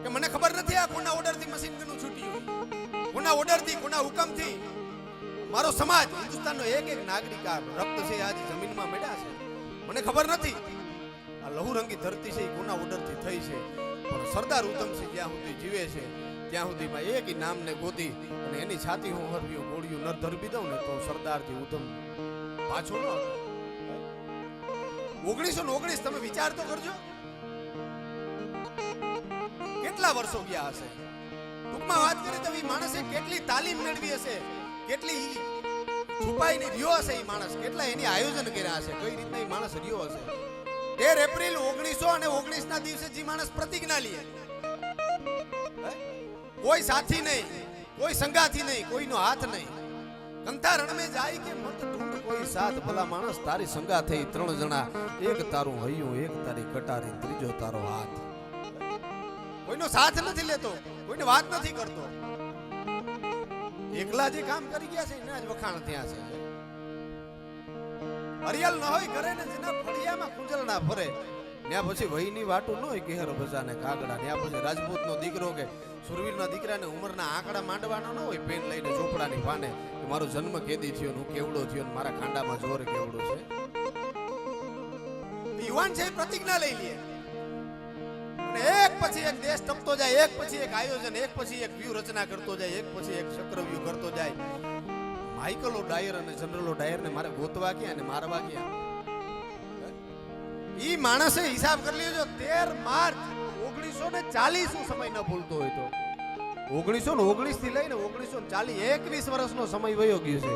કે મને ખબર નથી આ કોના ઓર્ડરથી મશીન ગન છૂટ્યું, કોના ઓર્ડરથી, કોના હુકમથી. મારો સમાજ, હિન્દુસ્તાનનો એક નાગરિક આ રક્ત છે આજ જમીનમાં મેળ્યા છે, મને ખબર નથી આ લહુરંગી ધરતી છે એ કોના ઓર્ડરથી થઈ છે. પણ સરદાર ઉધમસિંહ જ્યાં સુધી જીવે છે ત્યાં સુધીમાં એક નામને ગોતી અને એની છાતી હું હરવ્યો ગોળ્યું ન ધરબી દઉં ને તો સરદારજી ઉધમ પાછો ન. 1919 તમે વિચાર તો કરજો કેટલા વર્ષો ગયા હશે. ટૂંકમાં વાત કરીએ તો એ માણસે કેટલી તાલીમ મેળવી હશે, કેટલી છુપાઈને રહ્યો હશે એ માણસ, કેટલા એની આયોજન કર્યા હશે, કઈ રીતના એ માણસ રહ્યો હશે. 13 એપ્રિલ 1919 ના દિવસે જે માણસ પ્રતિજ્ઞા લે, કોઈ સાથી નહીં, કોઈ સંગાથી નહીં, કોઈનો હાથ નહીં. કંથા રણ में જાય કે મત ઢૂંઢ કોઈ સાથ. ભલા માણસ તારી સંગા થઈ 3 જણા, એક તારું હૈયું, એક તારી કટારી, ત્રીજો તારો હાથ. કોઈનો સાથ નથી લેતો, કોઈને વાત નથી કરતો. એકલા જે કામ કરી ગયા છે એના જ વખાણ ત્યાં છે. હરિયાળ ન હોય ઘરે ને જેના ફળિયામાં કુંજલના ફરે, ત્યાં પછી વહીની વાટું ન હોય કેહર બજાને કાગડા. ત્યાં પછી રાજપૂતનો દીકરો કે સુરવીરના દીકરાને ઉંમરના આંકડા માંડવાનો ન હોય, પેન લઈને ચોપડાની પાને કે મારો જન્મ કેદી થયો, હું કેવડો થયો ને મારા ખાંડામાં જોર કેવડો છે. યુવાન છે પ્રતિજ્ઞા લઈ લે અને એક પછી એક દેશ ટપતો જાય, એક પછી એક આયોજન, એક પછી એક વ્યૂહ રચના કરતો જાય, એક પછી એક ચક્રવ્યૂહ કરતો જાય. માઇકલો ડાયર અને જનરલો ડાયર ને મારે ગોતવા ક્યાં અને મારવા ક્યાં? ઈ માણસે હિસાબ કરી લેજો 13 માર્ચ 1940 નો સમય ન ભૂલતો હોય તો 1919 થી લઈને 1940 21 વર્ષનો સમય વયો ગયો છે.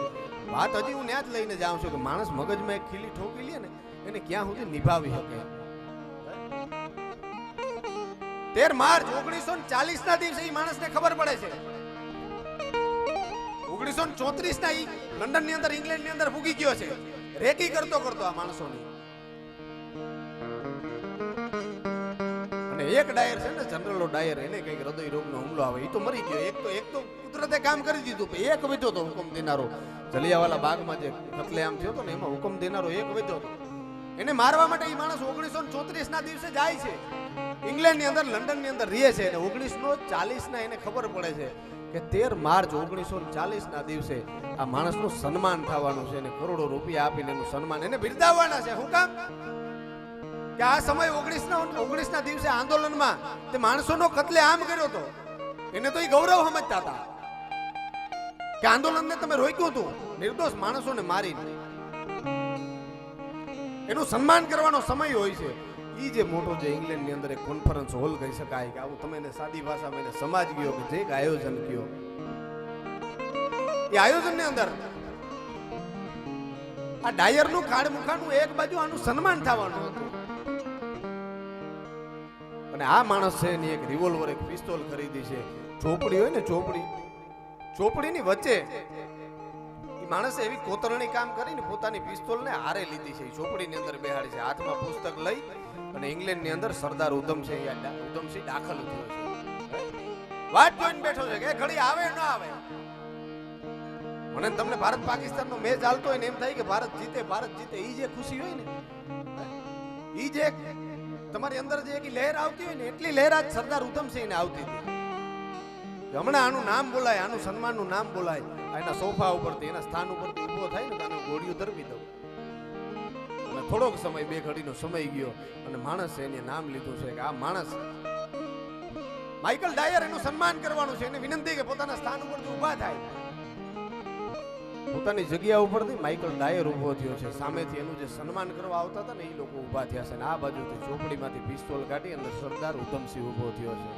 વાત હજી હું ત્યાં જ લઈને જાઉં છું કે માણસ મગજમાં એક ખીલી ઠોકી લે ને એને ક્યાં સુધી નિભાવી શકે. 13 માર્ચ 1940 ના દિવસે ઈ માણસને ખબર પડે છે 1934 ના ઈ લંડન ની અંદર ઇંગ્લેન્ડ ની અંદર ફૂગી ગયો છે રેકી કરતો આ માણસોની. અને એક ડાયર છે ને જનરલો ડાયર, એને કઈક હૃદય રોગનો હુમલો આવે, ઈ તો મરી ગયો. એક તો કુદરતે કામ કરી દીધું, એક વધ્યો તો હુકમ દેનારો. જલિયાવાલા બાગમાં જે કતલેઆમ થયો તો ને એમાં હુકમ દેનારો એક વધ્યો તો. એને મારવા માટે ઈ માણસ 1934 ના દિવસે જાય છે ઇંગ્લેન્ડ ની અંદર, લંડન ની અંદર રહે છે. અને 1940 ના એને ખબર પડે છે કે 13 માર્ચ 1940 ના દિવસે આ માણસનું સન્માન થવાનું છે અને કરોડો રૂપિયા આપીને એનું સન્માન એને બિરદાવવાના છે. શું કામ? કે આ સમય 19 ના દિવસે આંદોલનમાં તે માણસોનો કતલેઆમ કર્યો હતો, એને તો એ ગૌરવ સમજતા હતા કે આંદોલનને તમે રોક્યું હતું, નિર્દોષ માણસોને મારીને એનું સન્માન કરવાનો સમય હોય છે. ઈ જે મોટો જે ઇંગ્લેન્ડ ની અંદર એક કોન્ફરન્સ હોલ કહી શકાય કે આવું તમે એને સાદી ભાષામાં એને સમાજ ગયો કે જે આયોજન કયો, એ આયોજન ની અંદર આ ડાયર નું કાળ મુખાનું એક બાજુ આનું સન્માન થવાનું હતું. અને આ માણસ છે એની એક રિવોલ્વર, એક પિસ્તોલ ખરીદી છે. ચોપડી હોય ને ચોપડીની વચ્ચે ઈ માણસે એવી કોતરણી કામ કરીને પોતાની પિસ્તોલને હારે લીધી છે. ચોપડીની અંદર બેહાડી છે, હાથમાં પુસ્તક લઈ અને ઇંગ્લેન્ડ ની અંદર સરદાર ઉધમસિંહ દાખલ થયો છે. વાટ જોઈને બેઠો છે કે ઘડી આવે ન આવે. મને તમને ભારત પાકિસ્તાન નો મેચ ચાલતો હોય ને એમ થાય કે ભારત જીતે. ઈ જે ખુશી હોય ને, ઈ જે તમારી અંદર જે એક લહેર આવતી હોય ને, એટલી લહેર આજ સરદાર ઉધમસિંહ ને આવતી હતી. હમણાં આનું નામ બોલાય, આનું સન્માનનું નામ બોલાય, એના સોફા ઉપરથી એના સ્થાન ઉપરથી ઊભો થાય ને તો ગોળીઓ ધરવી દઉં. અને થોડોક સમય, 2 ઘડીનો સમય ગયો અને માણસે એને નામ લીધું છે કે આ માણસ માઇકલ ડાયર, એનું સન્માન કરવાનું છે. એને વિનંતી કે પોતાના સ્થાન ઉપરથી ઊભા થાય. પોતાની જગ્યા ઉપરથી માઇકલ ડાયર ઊભો થયો છે. સામેથી એનું જે સન્માન કરવા આવતા હતા ને એ લોકો ઊભા થયા છે. અને આ બાજુથી ચોપડીમાંથી પિસ્તોલ કાઢી અને સરદાર ઉધમસિંહ ઊભો થયો છે.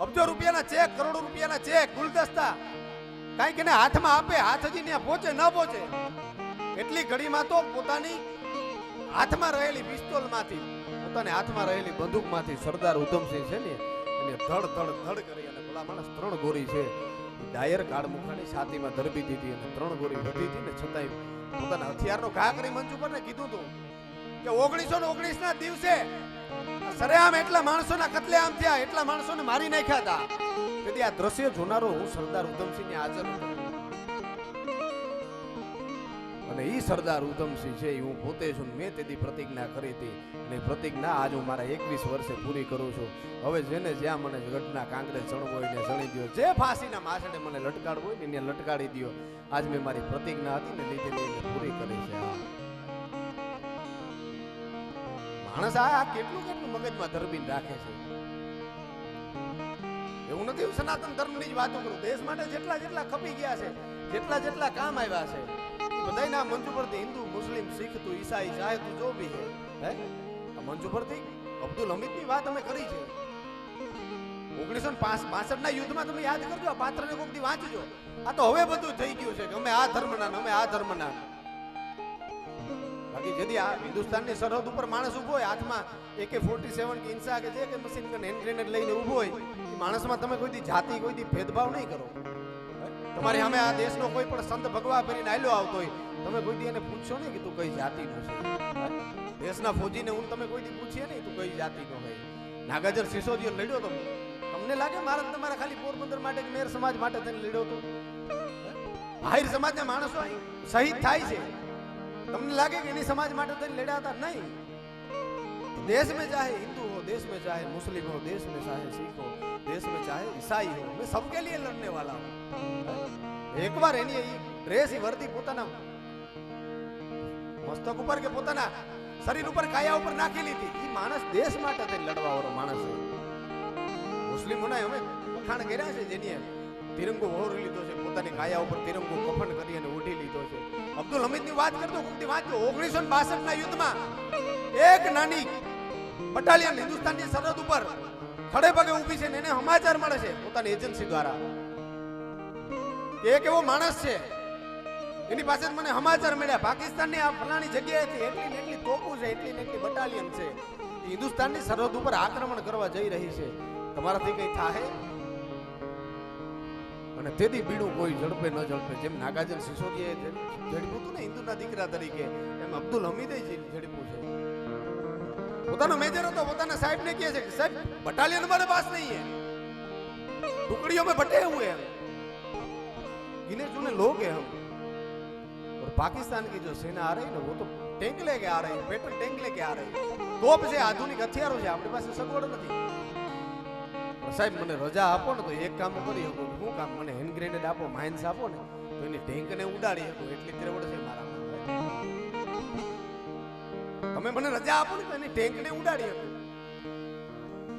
અબજો રૂપિયાના ચેક, કરોડો રૂપિયાના ચેક, ગુલદસ્તા કાંઈક એને હાથમાં આપે, હાથ હજી ત્યાં પહોંચે ન પહોંચે એટલી ઘડીમાં તો પોતાની હાથમાં રહેલી પિસ્તોલમાંથી, પોતાની હાથમાં રહેલી બંદૂકમાંથી સરદાર ઉધમસિંહ છે ને એને ધડ કરી અને ભલા માણસ 3 ગોળી છે ડાયર કાળ મુખાની છાતીમાં ધરબી દીધી અને 3 ગોળી વધી હતી ને છતાંય પોતાના હથિયારનો ઘા કરી મંચ ઉપર ને કીધું હતું કે 1919 ના દિવસે સરેઆમ એટલા માણસોના કતલેઆમ થયા, એટલા માણસોને મારી નાખ્યા હતા. તેથી આ દ્રશ્ય જોનારો હું સરદાર ઉધમસિંહ ની હાજર હતો. અને ઈ સરદાર ઉધમસિંહ છે એ હું પોતે છું. મેં તેથી પ્રતિજ્ઞા કરી હતી અને પ્રતિજ્ઞા આજ હું મારા 21 વર્ષે પૂરી કરું છું. હવે જેને જ્યાં મને ગઢના કાંગરે ચણવો હોય ને ચણી દો, જે ફાંસીના માસડે મને લટકાડવો હોય ને એને લટકાડી દો. આજ મેં મારી પ્રતિજ્ઞા હતી ને લીધેલી એને પૂરી કરી છે. માણસ આ કેટલું મગજમાં ધરબીને રાખે છે. એવું નથી સનાતન ધર્મની જ વાતો કરું. દેશ માટે જેટલા ખપી ગયા છે, જેટલા કામ આવ્યા છે, બધાયના મંચ પરથી હિન્દુ, મુસ્લિમ, શીખ તું, ઈસાઈ, ચાહે તું જો બી હે, આ મંચ પરથી અબ્દુલ હમીદની વાત અમે કરી છે. 1965 ના યુદ્ધમાં તમે યાદ કરજો, આ પાત્રને કોકથી વાંચજો. આ તો હવે બધું થઈ ગયું છે કે અમે આ ધર્મના, અમે આ ધર્મના. બાકી જદી આ હિન્દુસ્તાનની સરહદ ઉપર માણસ ઊભો હોય હાથમાં AK-47 કે ઇન્સા કે જે કે મશીન ગન હેન્ડ ગ્રેનેડ લઈને ઊભો હોય એ માણસમાં તમે કોઈ દી જાતિ કોઈ દી ભેદભાવ નહીં કરો. તમારી સામે આ દેશનો કોઈ પણ સંત ભગવા ફેરીને આયલો આવતો હોય તમે કોઈ દી એને પૂછશો નહીં કે તું કઈ જાતિનો છે. દેશના ફોજીને હું તમે કોઈ દી પૂછીએ નહીં તું કઈ જાતિનો હોય. નાગાર્જુન સિસોદિયો લડ્યો તો તમને લાગે મારા તમારા ખાલી પોરબંદર માટે કે મેર સમાજ માટે થઈને લડ્યો તો? ભાઈર સમાજના માણસો શહીદ થાય છે તમને લાગે કે એની સમાજ માટે થઈને લડ્યા હતા? નહીં. देश में चाहे हिंदू हो, देश में चाहे मुस्लिम हो, देश में चाहे सिख हो, देश में चाहे ईसाई हो, मैं सबके लिए लड़ने वाला हूं. एक बार एनी ड्रेस ही वर्दी પોતાના મસ્તક ઉપર કે પોતાના શરીર ઉપર કાયા ઉપર નાખી લીધી. ઈ માણસ દેશ માટે તે લડવા વાળો માણસ છે. મુસ્લિમોના અમે વખાણ કર્યા છે જેની તિરંગો ઓઢી લીધો છે, પોતાની કાયા ઉપર તિરંગો કફન કરી અને ઓઢી લીધો છે. અબ્દુલ હમીદની વાત કરતો કુંતી વાંચો 1962 ના યુદ્ધમાં એક નાની બટાલિયન હિન્દુસ્તાનની સરહદ ઉપર ખડે પગે ઊભી છે ને એને સમાચાર મળે છે પોતાની એજન્સી દ્વારા કે એક એવો માણસ છે એની પાસે મને સમાચાર મળ્યા પાકિસ્તાનની આ ફલાણી જગ્યાએથી એટલી ને એટલી તોપો છે, એટલી ને એટલી બટાલિયન છે, હિન્દુસ્તાનની સરહદ ઉપર આક્રમણ કરવા જઈ રહી છે, તમારાથી કઈ થાય? અને તેથી બીડું કોઈ ઝડપે ન ઝડપે જેમ નાગાર્જુન સિસોદિયાએ ઝડપ્યું હતું ને હિન્દુના દીકરા તરીકે એમ અબ્દુલ હમીદે ઝડપ્યું છે. પોતાનો મેજર હતો પોતાના સાહેબ ने કહે છે કે સાહેબ बटालियन हमारे पास नहीं है, टुकड़ियों में बटे हुए हैं, गिने चुने लोग हैं हम, और पाकिस्तान की जो सेना आ रही है ना वो तो टैंक लेके आ रही है, पेट्रोल टैंक लेके आ रही है, तोप से आधुनिक हथियारों से अपने पास सगवड़ નથી. સાહેબ મને રજા આપો ને તો એક કામ કરી શકું. શું કામ? મને હેન્ડ ગ્રેનેડ આપો, માઇન્સ આપો ને તો એની ટેન્કને ઉડાડી શકું એટલી ત્રેવડ છે મારામાં. તમે મને રજા આપો ને તો એની ટેન્કને ઉડાડી શકું.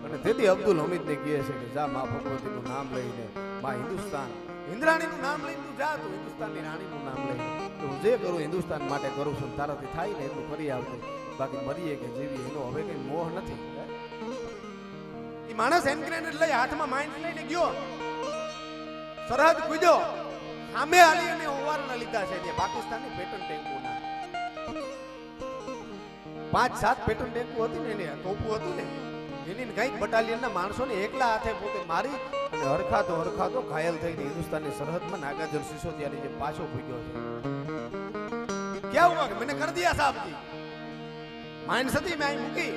અને તેથી અબ્દુલ હમીદને કહે છે કે જા મા ભગવતીનું નામ લઈને, મા હિન્દુસ્તાન ઇન્દ્રાણીનું નામ લઈને તું જા, તું હિન્દુસ્તાનની રાણીનું નામ લઈને તો હું જે કરું હિન્દુસ્તાન માટે કરું છું, તારાથી થાય ને એટલું કરી આવજો. બાકી મરીએ કે જીવીએ એનો હવે કઈ મોહ નથી. માણસ હેન્ડ ગ્રેનેડ લઈ હાથમાં માઇન્સ લઈને ગયો, સરહદ કૂદ્યો, સામે આલી અને ઓવારના લીધા છે જે પાકિસ્તાનની પેટર્ન ટેન્કોના 5-7 પેટર્ન ટેન્કો હતી ને એને તોપું હતું ને એની કઈક બટાલિયનના માણસોને એકલા હાથે પોતે મારી અને હરખાતો ઘાયલ થઈને હિન્દુસ્તાનની સરહદમાં નાગાર્જુન સિસોદિયાની જે પાછો પૂગ્યો છે. ક્યાં હુઆ કે મેને કર દિયા સાહેબ કી માઇન્સ હતી મેં અહીં મૂકી,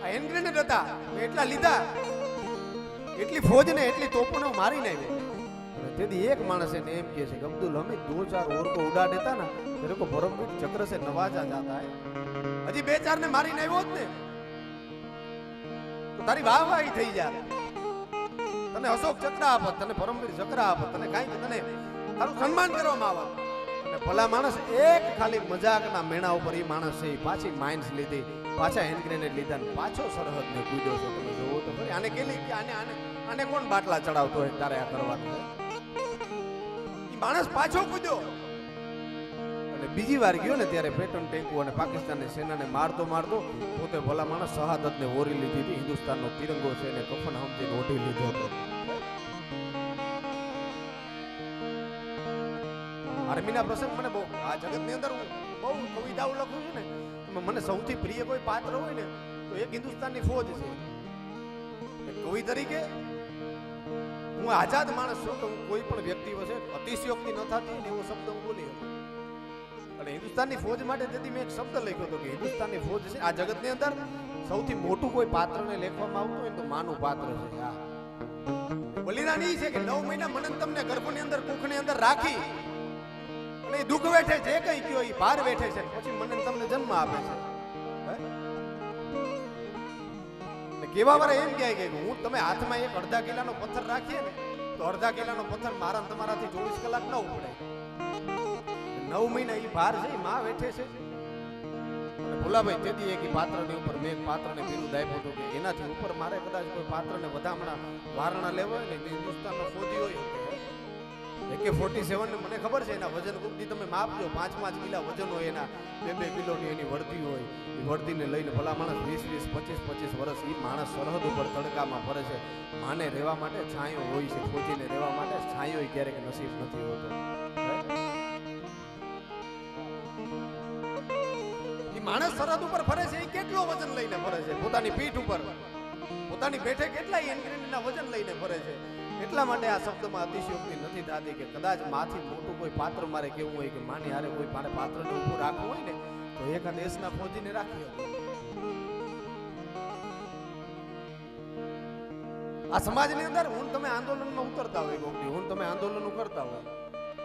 આ હેન્ડ ગ્રેનેડ હતા એટલા લીધા, એટલી ફોજને એટલી તોપોને મારીને આવ્યો. તેથી એક માણસ એને એમ કહે છે કે અબ્દુલ હમીદ 2-4 और को उड़ा देता ना तेरे को परमवीर चक्र से नवाजा जाता है. હજી 2-4 ને મારીને આવ્યો જ ને તો તારી વાહવાહી થઈ જાય, તને અશોક ચક્ર આપત, તને પરમવીર ચક્ર આપત, તને કાંઈક તને તારું સન્માન કરવામાં આવે. અને ભલા માણસ એક ખાલી મજાકના મેણા ઉપર એ માણસ છે પાછી માઇન્સ લીધી, પાછા હેન્ડ ગ્રેનેડ લીધા ને પાછો સરહદને કૂદ્યો છે. તમે જોવો તો ખરી આને કેલી કે આને કોણ બાટલા ચડાવતો હોય તારે આ કરવાનું છે? ઈ માણસ પાછો કૂદ્યો અને બીજી વાર ગયો ને ત્યારે પેટર્ન ટેન્કો અને પાકિસ્તાનની સેનાને મારતો પોતે ભલા માણસ શહાદતને ઓરી લીધી હતી. હિન્દુસ્તાનનો તિરંગો છે એને કફન સમજીને ઓઢી લીધો હતો. આર્મીના પ્રસંગ મને બહુ આ જગતની અંદર હું બહુ કવિતાઓ લખું છું ને મને સૌથી પ્રિય કોઈ પાત્ર હોય ને તો એક હિન્દુસ્તાનની ફોજ છે. કવિ તરીકે હું આઝાદ માણસ છું તો હું કોઈ પણ વ્યક્તિ વચ્ચે અતિશયોક્તિ ન થતી ને એવો શબ્દ હું બોલી શકું. અને હિન્દુસ્તાનની ફોજ માટે તેથી મેં એક શબ્દ લખ્યો હતો કે હિન્દુસ્તાનની ફોજ છે આ જગતની અંદર સૌથી મોટું કોઈ પાત્રને લેખવામાં આવતું હોય તો માનું પાત્ર છે. આ બલિદાન એ છે કે 9 મહિના મને તમને ગર્ભની અંદર કુખની અંદર રાખી અને દુઃખ વેઠે જે કઈ કયો એ ભાર વેઠે છે પછી મને તમને જન્મ આપે છે. કેવા વારે એમ કહે કે હું તમે હાથમાં એક અડધા કિલાનો પથ્થર રાખીએ ને તો અડધા કિલાનો પથ્થર મારા તમારાથી 24 કલાક ન ઉપડે. 9 મહિના એ ભાર છે માં વેઠે છે. અને ભોલાભાઈ તેથી એક પાત્રની ઉપર મેં એક પાત્રને બિરુદ આપ્યું હતું કે એનાથી ઉપર મારે કદાચ કોઈ પાત્રને વધામણા વારણા લેવા હોય ને હિન્દુસ્તાનનો ફોજી હોય AK-47 ને મને ખબર છે એના વજન કુકથી તમે માપજો 5-5 કિલા વજન હોય એના 2-2 કિલોની એની વર્દી હોય એ વર્દીને લઈને ભલા માણસ 20-20 25-25 વર્ષ એ માણસ સરહદ ઉપર તડકામાં ફરે છે. માને રહેવા માટે છાંયો હોય છે, ફોજીને રહેવા માટે છાંયો ક્યારેક નસીબ નથી હોતો. એ માણસ સરહદ ઉપર ફરે છે એ કેટલો વજન લઈને ફરે છે પોતાની પીઠ ઉપર પોતાની પેઠે કેટલા ઇન્ગ્રેડિયન્ટના વજન લઈને ફરે છે એટલા માટે આ શબ્દમાં અતિશયોક્તિ નથી થતી કે કદાચ માથી મોટું કોઈ પાત્ર મારે કેવું હોય કે માની હારે કોઈ મારે પાત્રને ઊભું રાખવું હોય ને તો એક આ દેશના ફૌજીને રાખી શકો આ સમાજની અંદર હું તમે આંદોલનમાં ઉતરતા હોય ગોપી હું તમે આંદોલનો કરતા હોય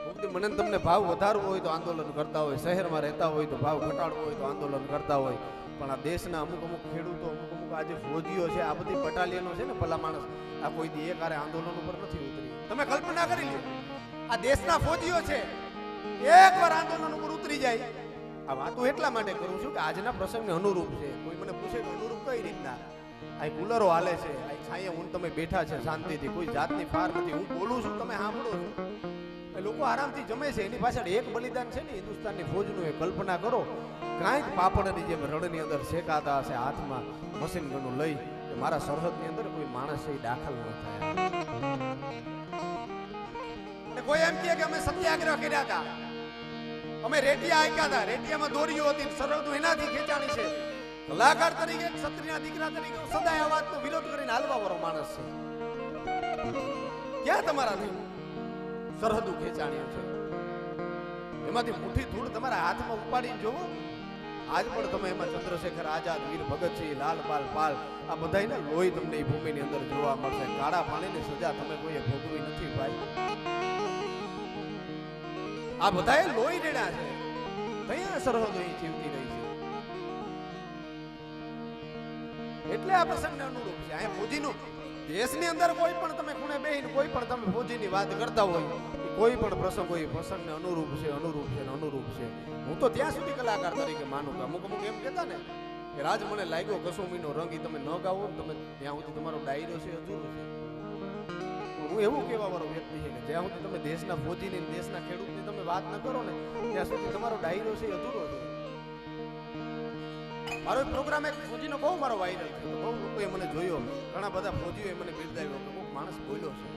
ગોપી મને ને તમને ભાવ વધારવો હોય તો આંદોલન કરતા હોય શહેરમાં રહેતા હોય તો ભાવ ઘટાડવો હોય તો આંદોલન કરતા હોય પણ આ દેશના અમુક અમુક ખેડૂતો અમુક અમુક આજે ફૌજીઓ છે આ બધી બટાલિયનો છે ને ભલા માણસ આ કોઈ દી એક આરે આંદોલન ઉપર નથી ઉતરી તમે કલ્પના કરી લો આ દેશના ફૌજીઓ છે એકવાર આંદોલન ઉપર ઉતરી જાય આ વાતો એટલા માટે કરું છું કે આજના પ્રસંગને અનુરૂપ છે કોઈ મને પૂછે કે અનુરૂપ કઈ રીતના આ કુલરો હાલે છે આ છાંયે હું તમે બેઠા છે શાંતિથી કોઈ જાતની ફાર નથી હું બોલું છું તમે સાંભળો છો લોકો આરામથી જમે છે એની પાછળ એક બલિદાન છે ને હિન્દુસ્તાનની ફૌજનું એ કલ્પના કરો કાંઈક પાપડની જેમ રણની અંદર શેકાતા હશે હાથમાં મશીન ગનું લઈ કે મારા સરહદની અંદર કોઈ માણસ એ દાખલ ન થાય અને કોઈ એમ કહે કે અમે સત્યાગ્રહ કર્યા હતા અમે રેટિયા આંક્યા હતા રેટિયામાં દોરીઓ હતી સરહદ એનાથી ખેંચાણી છે કલાકાર તરીકે ક્ષત્રિયના દીકરા તરીકે સદાય આ વાતનો વિરોધ કરીને હાલવા વાળો માણસ છે ક્યાં તમારા નહીં સરહદો ખેંચાણીઓ છે એમાંથી મુઠ્ઠી ધૂળ તમારા હાથમાં ઉપાડીને જોવો આજ પણ તમે એમાં ચંદ્રશેખર આઝાદ વીર ભગતસિંહ લાલપાલ પાલ આ બધાયના લોહી તમને એ ભૂમિની અંદર જોવા મળશે કાળા પાણીની સજા તમે કોઈએ ભોગવી નથી ભાઈ આ બધાએ લોહી રેડ્યા છે કયા સરહદો અહીં જીવતી રહી છે એટલે આ પ્રસંગને અનુરૂપ છે અહીંયા ફૌજીનું દેશની અંદર કોઈ પણ તમે ખૂણે બેહીને કોઈ પણ તમે ફૌજીની વાત કરતા હોય કોઈ પણ પ્રસંગ હોય પ્રસંગને અનુરૂપ છે અનુરૂપ છે અનુરૂપ છે હું તો ત્યાં સુધી કલાકાર તરીકે માનું કે અમુક અમુક એમ કહેતા ને કે રાજ મને લાગ્યો કસુમીનો રંગ તમે ન ગાવો ને તમે ત્યાં સુધી તમારો ડાયરો છે અધૂરો છે હું એવું કહેવા વાળો વ્યક્તિ છે કે જ્યાં સુધી તમે દેશના ફૌજીની દેશના ખેડૂતની તમે વાત ન કરો ને ત્યાં સુધી તમારો ડાયરો છે અધૂરો છે મારો પ્રોગ્રામ એક ફૌજીનો બહુ મારો વાયરલ થયો બહુ લોકોએ મને જોયો ઘણા બધા ફૌજીઓએ મને બિરદાવ્યો કે અમુક માણસ બોલ્યો છે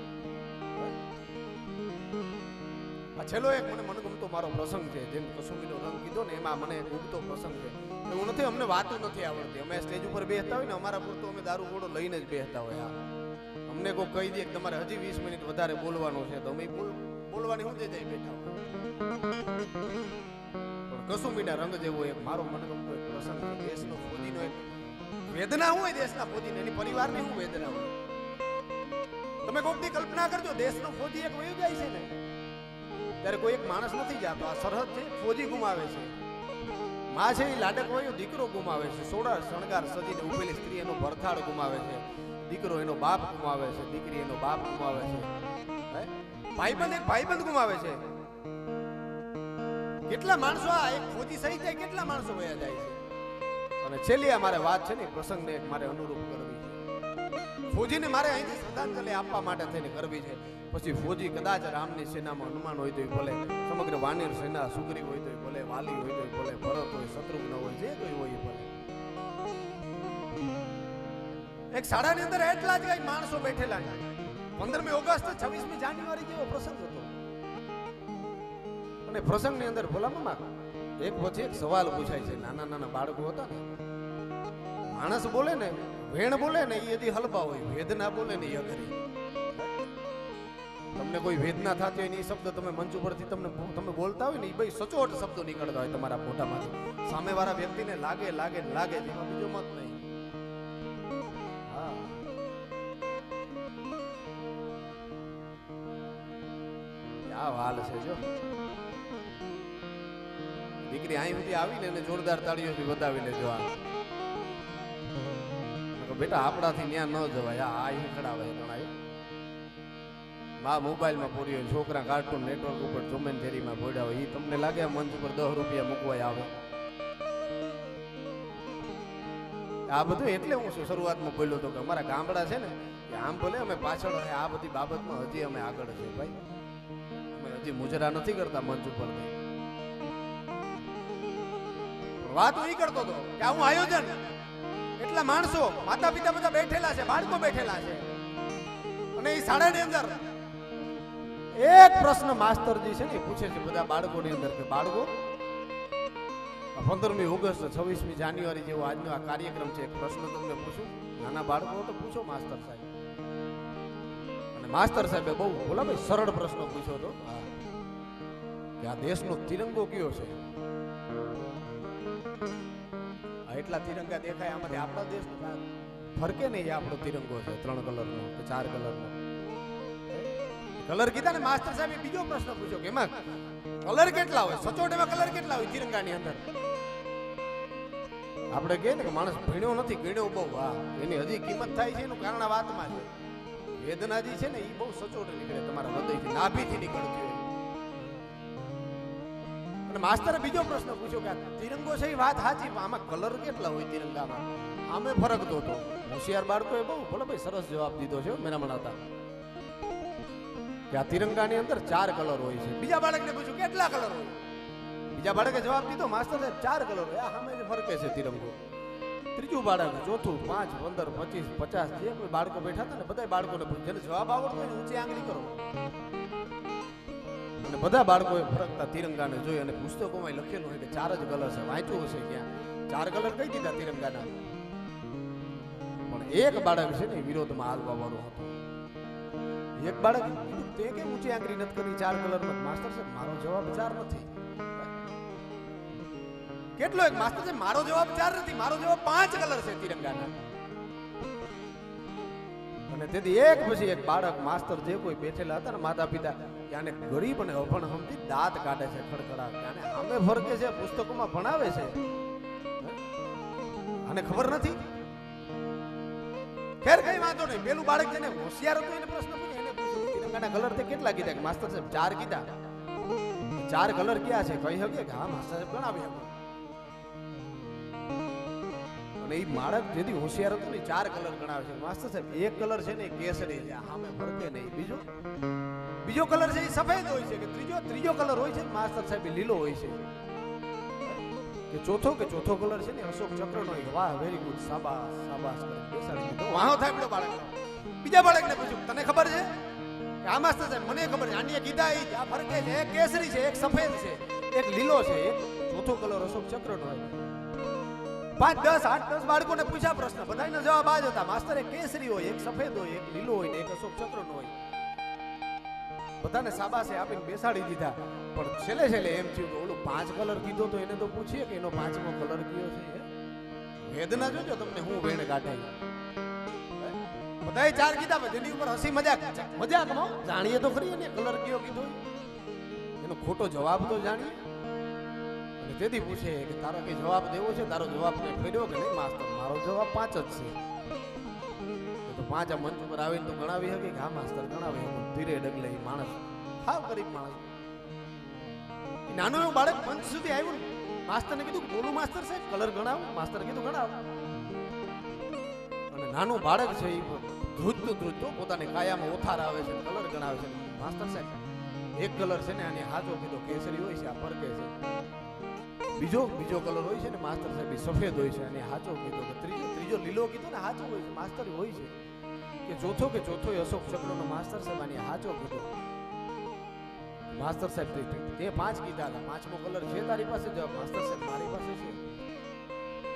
આ છેલ્લો એક મને મનગમતો મારો પ્રસંગ છે જેમ કસુમીનો રંગ કીધો ને એમાં મને ઉગતો પ્રસંગ છે એવું નથી અમને વાતો નથી આવડતી અમે સ્ટેજ ઉપર બેસતા હોય ને અમારા પૂરતો અમે દારૂ ગોળો લઈને જ બેસતા હોય અમને કોઈ કહી દે કે તમારે હજી 20 મિનિટ વધારે બોલવાનું છે તો અમે બોલવાની હું જઈ બેઠા હોય કસુમીના રંગ જેવો એક મારો મનગમતો એક પ્રસંગ છે દેશનો ફૌજીનો એક વેદના હોય દેશના ફૌજીને એની પરિવારની શું વેદના હોય તમે કોઈકની કલ્પના કરજો દેશનો ફૌજી એક વયો જાય છે ને ત્યારે કોઈ એક માણસ નથી જાતો આ સરહદ છે ફૌજી ગુમાવે છે માં છે એ લાડક હોય દીકરો ગુમાવે છે સોડા શણગાર સજીને ઉભેલી સ્ત્રી એનો ભરથાળ ગુમાવે છે દીકરો એનો બાપ ગુમાવે છે દીકરી એનો બાપ ગુમાવે છે ભાઈબંધ એક ભાઈબંધ ગુમાવે છે કેટલા માણસો આ એક ફૌજી સહી જાય કેટલા માણસો વયા જાય છે અને છેલ્લી આ મારે વાત છે ને પ્રસંગને એક મારે અનુરૂપ કરવી છે ફૌજીને મારે અહીંથી શ્રદ્ધાંજલિ આપવા માટે થઈને કરવી છે પછી ફૌજી કદાચ રામની સેનામાં હનુમાન હોય તોય ભલે સમગ્ર વાનર સેના સુગ્રીવ હોય તોય ભલે વાલી હોય તોય ભલે ભરત હોય શત્રુઘ્ન હોય જે કોઈ હોય ભલે એક શાળાની અંદર એટલા જ કઈ માણસો બેઠેલા છે 15મી ઓગસ્ટ 26મી જાન્યુઆરી જેવો પ્રસંગ હતો અને પ્રસંગની અંદર ભલામણ એક પછી એક સવાલ પૂછાય છે નાના નાના બાળકો હતા ને માણસ બોલે ને વેણ બોલે ને એ હજી હલબા હોય વેદના બોલે ને એ અઘરી તમને કોઈ વેદના થતી હોય ને એ શબ્દ તમે મંચ ઉપરથી તમે બોલતા હોય ને એ ભાઈ સચોટ શબ્દો નીકળતા હોય તમારા મોઢામાંથી સામેવાળા વ્યક્તિને લાગે લાગે લાગે એમાં બીજો મત નહીં હા આ હાલ છે જો દીકરી અહીં સુધી આવીને એને જોરદાર તાળીઓથી બતાવી લેજો આ બેટા આપણાથી ન્યા ન જવાય આ અહીં ખડાવે ગણાય માં મોબાઈલમાં પૂરી હોય છોકરા કાર્ટૂન નેટવર્ક ઉપર જોમેન થેરીમાં ભોડ્યા હોય એ તમને લાગે મંચ ઉપર 10 રૂપિયા મૂકવાય આવે આ બધું એટલે હું શરૂઆતમાં બોલ્યો હતો કે અમારા ગામડા છે ને કે આમ ભલે અમે પાછળ આ બધી બાબતમાં હજી અમે આગળ છે ભાઈ અમે હજી મુજરા નથી કરતા મંચ ઉપર વાત હું એ કરતો હતો કે આવું આયોજન એટલા માણસો માતા પિતા બધા બેઠેલા છે બાળકો બેઠેલા છે અને એ શાળાની અંદર એક પ્રશ્ન માસ્ટરજી છે ને પૂછે છે બધા બાળકોની અંદર કે બાળકો 15મી ઓગસ્ટ 26મી જાન્યુઆરી જેવો આજનો આ કાર્યક્રમ છે. એક પ્રશ્ન તમને પૂછું, નાના બાળકો તો પૂછો માસ્તર સાહેબ. અને માસ્તર સાહેબે બહુ ભોલાભાઈ સરળ પ્રશ્ન પૂછ્યો હતો કે આ દેશનો તિરંગો કયો છે? આ એટલા તિરંગા દેખાય, આમાંથી આપણા દેશનો ફરકે નહીં. આપણો તિરંગો છે 3 કલરનો કે 4 કલરનો. કલર કીધા ને માસ્ટર સાહેબે બીજો પ્રશ્ન પૂછ્યો કે એમાં કલર કેટલા હોય? સચોટ એવા કલર કેટલા હોય તિરંગાની અંદર? આપણે કહે ને કે માણસ ભણ્યો નથી, ગણ્યો બહુ. હા, એની હજી કિંમત થાય છે, એનું કારણ આ વાતમાં છે. વેદના જે છે ને એ બહુ સચોટ નીકળે, તમારા હૃદયથી, નાભીથી નીકળતી હોય. અને માસ્ટરે બીજો પ્રશ્ન પૂછ્યો કે આ તિરંગો છે એ વાત સાચી, આમાં કલર કેટલા હોય તિરંગામાં? આમે ફરક તો હતો. હોશિયાર બાળકોએ બહુ ભલે ભાઈ સરસ જવાબ દીધો છે મેનામણ હતા કે આ તિરંગાની અંદર 4 કલર હોય છે. બીજા બાળકને પૂછ્યું કેટલા કલર હોય? બીજા બાળકે જવાબ દીધો માસ્ટર સાહેબ 4 કલર હોય. આ સામે જ ફરકે છે તિરંગો. ત્રીજું બાળક, ચોથું, 5, 15, 25, 50 જે કોઈ બાળકો બેઠા હતા ને બધા બાળકોને પૂછ્યું, જેને જવાબ આવડતો હોય ઊંચી આંગળી કરો. અને બધા બાળકોએ ફરકતા તિરંગાને જોઈ અને પુસ્તકોમાં લખેલું હોય કે 4 જ કલર છે. વાંચ્યું હશે ક્યાં 4 કલર કઈ દીધા તિરંગાના. પણ એક બાળક છે ને વિરોધમાં હાલવા વાળો હતો. એક બાળક તે કે ઊંચી આંગળી નથી કરી 4 કલરમાં. માસ્ટર સાહેબ મારો જવાબ 4 નથી. કેટલો? એક માસ્ટર સાહેબ મારો જવાબ 4 નથી, મારો જવાબ 5 કલર છે તિરંગાના. અને તેથી એક પછી એક બાળક, માસ્ટર જે કોઈ બેઠેલા હતા ને માતા પિતા, ત્યાંને ગરીબ અને અભણ સમજી દાંત કાઢે છે ખડખડા. ત્યાંને આમે ફરકે છે, પુસ્તકોમાં ભણાવે છે, આને ખબર નથી. ખેર કઈ વાંધો નહીં. પેલું બાળક જેને હોશિયાર હતો એને પ્રશ્ન પૂછ્યો, એને પૂછ્યું તિરંગાના કલર તે કેટલા કીધા? કે માસ્ટર સાહેબ 4 કીધા. 4 કલર ક્યાં છે? કહી શકે કે હા માસ્ટર સાહેબ ગણાવી શકો. અને એ બાળક જેથી હોશિયાર હતો ને 4 કલર ગણાવે છે. માસ્ટર સાહેબ એક કલર છે ને કેસરી છે, સામે ફરકે નહીં. બીજો કલર છે એ સફેદ હોય છે. કે ત્રીજો કલર હોય છે માસ્ટર સાહેબ લીલો હોય છે. કે ચોથો કલર છે ને અશોક ચક્રનો હોય. વાહ, વેરી ગુડ, શાબાશ શાબાશ કરી બેસાડી દીધો. વાહો થાય પેલો બાળક. બીજા બાળકને પૂછ્યું તને ખબર છે? કે આ માસ્ટર સાહેબ મને ખબર છે. આની કીધા એ આ ફરકે છે. એક કેસરી છે, એક સફેદ છે, એક લીલો છે, એક ચોથો કલર અશોક ચક્રનો હોય. 5, 10, 8, 10 બાળકોને પૂછ્યા પ્રશ્ન, બધાના જવાબ આ જ હતા. માસ્ટર એક કેસરી હોય, એક સફેદ હોય, એક લીલો હોય ને એક અશોક ચક્રનો હોય. બધાને શાબાશે આપીને બેસાડી દીધા. પણ છેલ્લે એમ થયું કે ઓલું 5 કલર કીધો તો એને તો પૂછીએ કે એનો 5મો કલર કયો છે. વેદના જોજો તમને હું વેણ કાઢે. બધાએ 4 કીધા, જેની ઉપર હસી મજાકમાં જાણીએ તો ખરી એને કલર કયો કીધો, એનો ખોટો જવાબ તો જાણીએ. અને તેથી પૂછે કે તારો કઈ જવાબ દેવો છે? તારો જવાબ કઈ ફેર્યો કે નહીં? માસ્ટર મારો જવાબ 5 જ છે. તો 5 આ મંચ ઉપર આવીને તો ગણાવી શકે કે હા માસ્ટર ગણાવી શકે. ધીરે ડગલે માણસ, હાવ ગરીબ માણસ, નાનું એવું બાળક મંચ સુધી આવ્યું. માસ્ટરને કીધું બોલું માસ્ટર સાહેબ કલર ગણાવો. માસ્ટર કીધું ગણાવો. અને નાનું બાળક છે એ ધ્રુજતું પોતાની કાયામાં ઓથાર આવે છે, કલર ગણાવે છે. માસ્ટર સાહેબ એક કલર છે ને આને હાચો કીધો કેસરી હોય છે, આ ફરકે છે. બીજો કલર હોય છે ને માસ્ટર સાહેબ સફેદ હોય છે અને હાચો કીધો. કે ત્રીજો લીલો કીધો ને હાચો હોય છે. માસ્ટર હોય છે કે ચોથો અશોક ચક્રનો માસ્ટર સાહેબ આને હાચો કીધો. માસ્ટર સાહેબ તે 5 કીધા હતા. 5મો કલર છે તારી પાસે? જવાબ માસ્ટર સાહેબ મારી પાસે છે.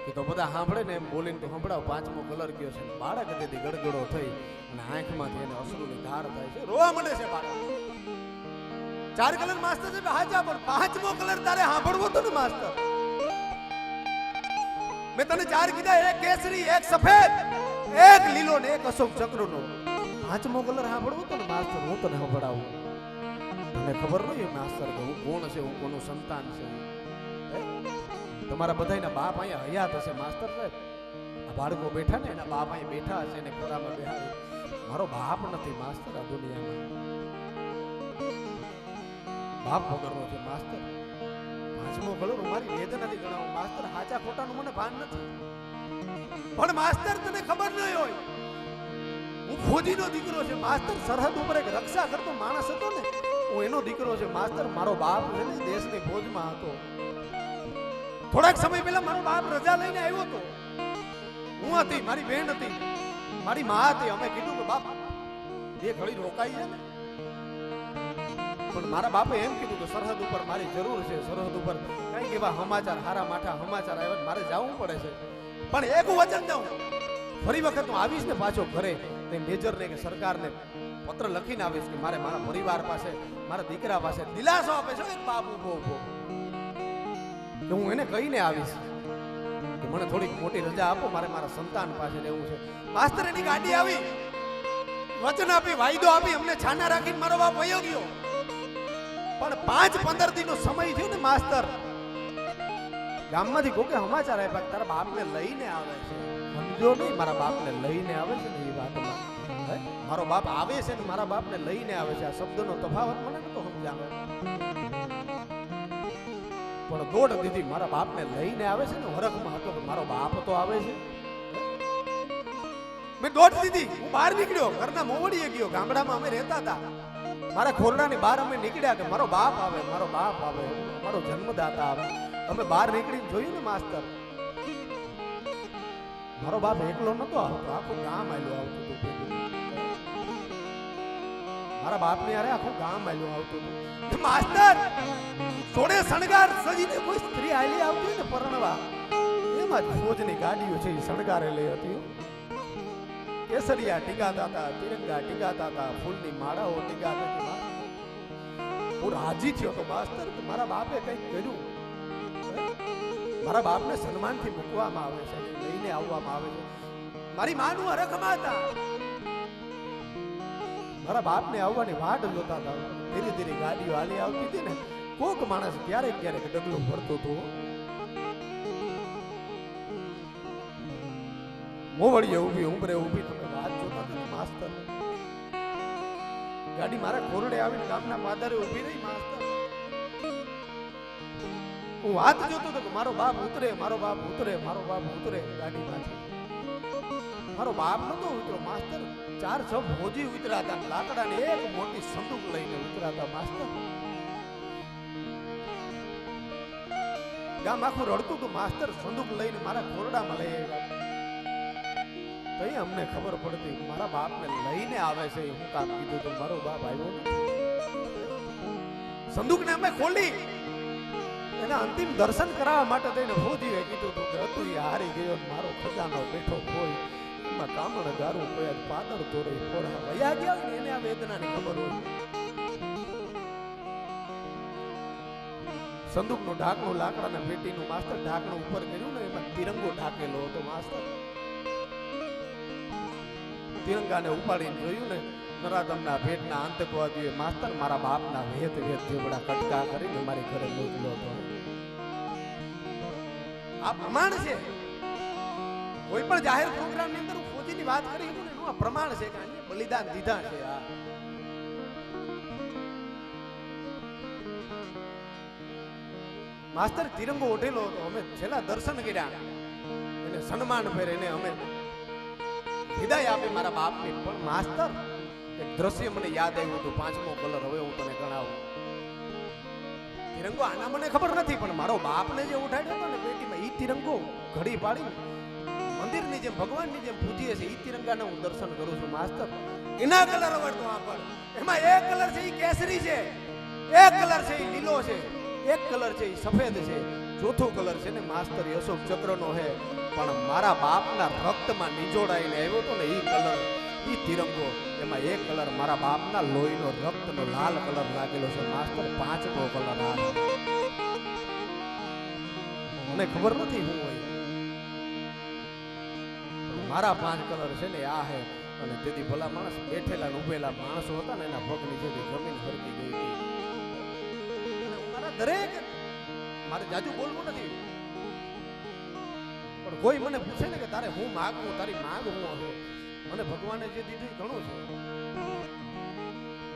કે તો બધા સાંભળે ને એમ બોલીને તો સંભળાવ 5મો કલર કયો છે? બાળક તેથી ગડગડો થઈ અને આંખમાંથી એને અશ્રુની ધાર થાય છે, રોવા મળે છે બાળક. 4 કલર માસ્ટર સાહેબ હાચા, પણ 5મો કલર તારે સાંભળવો તો ને માસ્ટર. મેં તને 4 કીધા, એક કેસરી, એક સફેદ, એક લીલો ને એક અશોક ચક્રનો. 5મો કલર સાંભળવો તો ને માસ્ટર. હું તને સંભળાવું. મને ખબર નહીં માસ્ટર કે હું કોણ છે, હું કોનું સંતાન છે. તમારા બધાના બાપ અહીંયા હયાત હશે માસ્ટર સાહેબ. આ બાળકો બેઠા ને એના બાપ અહીંયા બેઠા હશે ને ખોરામાં બેઠા. મારો બાપ નથી માસ્ટર આ દુનિયામાં. બાપ વગરનો છે માસ્ટર. 5મો કલર મારી વેદનાથી ગણાવું માસ્ટર. હાચા ખોટાનું મને ભાન નથી. પણ માસ્ટર તને ખબર નહીં હોય, હું ફોજીનો દીકરો છે માસ્ટર. સરહદ ઉપર એક રક્ષા કરતો માણસ હતો ને, હું એનો દીકરો છે માસ્ટર. મારો બાપ છે ને દેશની ફોજમાં હતો. થોડાક સમય પહેલા મારો બાપ રજા લઈને આવ્યો હતો. હું હતી, મારી બહેન હતી, મારી માં હતી. અમે કીધું કે બાપ 2 ઘડી રોકાઈ છે ને. પણ મારા બાપે એમ કીધું કે સરહદ ઉપર મારી જરૂર છે, સરહદ ઉપર કઈક એવા સમાચાર હારા માઠા સમાચાર આવ્યા મારે જવું પડે છે, પણ એક વચન દઉં, ફરી વખત હું આવીશ ને પાછો ઘરે તે મેજરને કે સરકારને પત્ર લખીને આવીશ કે મારે મારા પરિવાર પાસે મારા દીકરા પાસે દિલાસો આપે છે એક બાપ ઉભો ઉભો, કે હું એને કહીને આવીશ કે મને થોડીક મોટી રજા આપો, મારે મારા સંતાન પાસે રહેવું છે. માસ્તર એની ગાડી આવી, વચન આપી, વાયદો આપી, અમને છાના રાખીને મારો બાપ વયો ગયો. પણ 5-15 દિનનો સમય થયો ને માસ્તર, ગામમાંથી કોકે સમાચાર આપ્યા તારા બાપને લઈને આવે છે. સમજો નહીં, મારા બાપને લઈને આવે છે ને એ વાતમાં મારો બાપ આવે છે ને મારા બાપને લઈને આવે છે. આ શબ્દનો તફાવત મને નતો સમજાણો, પણ દોઢ દીધી મારા બાપને લઈને આવે છે ને હરખમાં હતો કે મારો બાપ તો આવે છે. મેં દોઢ દીધી, હું બહાર નીકળ્યો, ઘરના મોવડીએ ગયો, ગામડામાં અમે રહેતા હતા, મારા ખોરડાની બહાર અમે નીકળ્યા કે મારો બાપ આવે, મારો બાપ આવે, મારો જન્મદાતા આવે. અમે બહાર નીકળીને જોયું ને માસ્તર, મારો બાપ એકલો નતો આવતો, આખું ગામ આલ્યું આવતું હતું. મારા બાપ ને યારે આખું ગામ આલ્યું આવતું હતું. માસ્તર સોડે શણગાર સજીને કોઈ સ્ત્રી આલી આવતી ને પરણવા, એમાં જ ફોજની ગાડીઓ છે એ શણગારેલી હતી. કેસરિયા ટીકાતા હતા, તિરંગા ટીકાતા હતા, ફૂલની માળાઓ ટીકાતા હતા. હું રાજી થયો તો માસ્તર કે મારા બાપે કંઈક કર્યું, મારા બાપને સન્માનથી મૂકવામાં આવે છે, લઈને આવવામાં આવે છે. મારી માનું હરખમાં હતા, મારા બાપને આવવાની વાટ જોતા હતા. ધીરે ધીરે ગાડીઓ હાલી આવતી હતી ને, કોક માણસ ક્યારેક ક્યારેક ડગલું ભરતો હતો. મોવડીએ ઊભી, ઉંબરે ઊભી, તમે વાત જોતા હતા માસ્તર. ગાડી મારા ખોરડે આવીને ગામના પાદરે ઊભી રહી માસ્તર. હું વાત જોતો હતો કે મારો બાપ ઉતરે, મારો બાપ ઉતરે, મારો બાપ ઉતરે ગાડીમાંથી. મારો બાપ નતો ઉતરો માસ્તર, 4-6 ફોજી ઉતર્યા હતા, લાકડાની એક મોટી સંદૂક લઈને ઉતર્યા હતા માસ્તર. ગામ આખું રડતું હતું માસ્તર. સંદૂક લઈને મારા ખોરડામાં લઈ આવ્યા. તઈ અમને ખબર પડતી મારા બાપને લઈને આવે છે. હું કામ કીધું તો મારો બાપ આવ્યો નથી. સંદૂકને અમે ખોલી એના અંતિમ દર્શન કરાવવા માટે થઈને ફોજીએ કીધું હતું કે હતું એ હારી ગયો, મારો ખજાનો બેઠો કોઈ એમાં કામણ ગારું કોઈ પાદર તોરે ફોરા વયા ગયા ને એને આ વેદનાની ખબર હોય. સંદૂકનું ઢાંકણું લાકડાના પેટીનું માસ્તર ઢાંકણું ઉપર કર્યું ને, એમાં તિરંગો ઢાકેલો હતો માસ્તર. તિરંગાને ઉપાડીને જોયું ને, નરાધમના ભેટના આતંકવાદીઓએ માસ્તર મારા બાપના વેત જેવડા કટકા કરીને મારી ઘરે મોકલ્યો હતો. આ પ્રમાણ છે, કોઈ પણ જાહેર પ્રોગ્રામ ની અંદર ફોજીની વાત કરી એનું આ પ્રમાણ છે કે આને બલિદાન દીધા છે. આ માસ્તર તિરંગો ઓઢેલો હતો. અમે છેલ્લા દર્શન કર્યા, એને સન્માન પહેરે, એને અમે વિદાય આપી મારા બાપની. પણ માસ્તર એક દ્રશ્ય મને યાદ આવ્યું હતું, 5મો કલર. હવે હું તને ગણાવું. તિરંગો આના મને ખબર નથી, પણ મારો બાપને જે ઉઠાડ્યો હતો ને પેટીમાં, ઈ તિરંગો ઘડી પાડી મંદિરની જેમ ભગવાનની જેમ પૂજીએ છે, ઈ તિરંગાને હું દર્શન કરું છું માસ્તર. એના કલર વળતો આગળ, એમાં એક કલર છે ઈ કેસરી છે, એક કલર છે ઈ લીલો છે, એક કલર છે ઈ સફેદ છે, ચોથો કલર છે ને માસ્તર અશોક ચક્રનો છે. પણ મારા બાપના રક્તમાં નિજોડાઈને આવ્યો તો ને ઈ કલર, ઈ તિરંગો, એમાં એક કલર મારા બાપના લોહીનો રક્તનો લાલ કલર લાગેલો છે માસ્તર. 5મો કલર આ. મને ખબર નથી હું હોય, મારા 5 કલર છે ને આ હે. અને તેથી ભલા માણસ બેઠેલા ઉભેલા માણસો હતા ને, એના પગની જેથી જમીન હરકી ગઈ હતી. મારા દરેક, મારે જાજુ બોલવું નથી, પણ કોઈ મને પૂછે ને કે તારે હું માગવું, તારી માંગ હું હશે, મને ભગવાને જે દીધું ઘણું છે.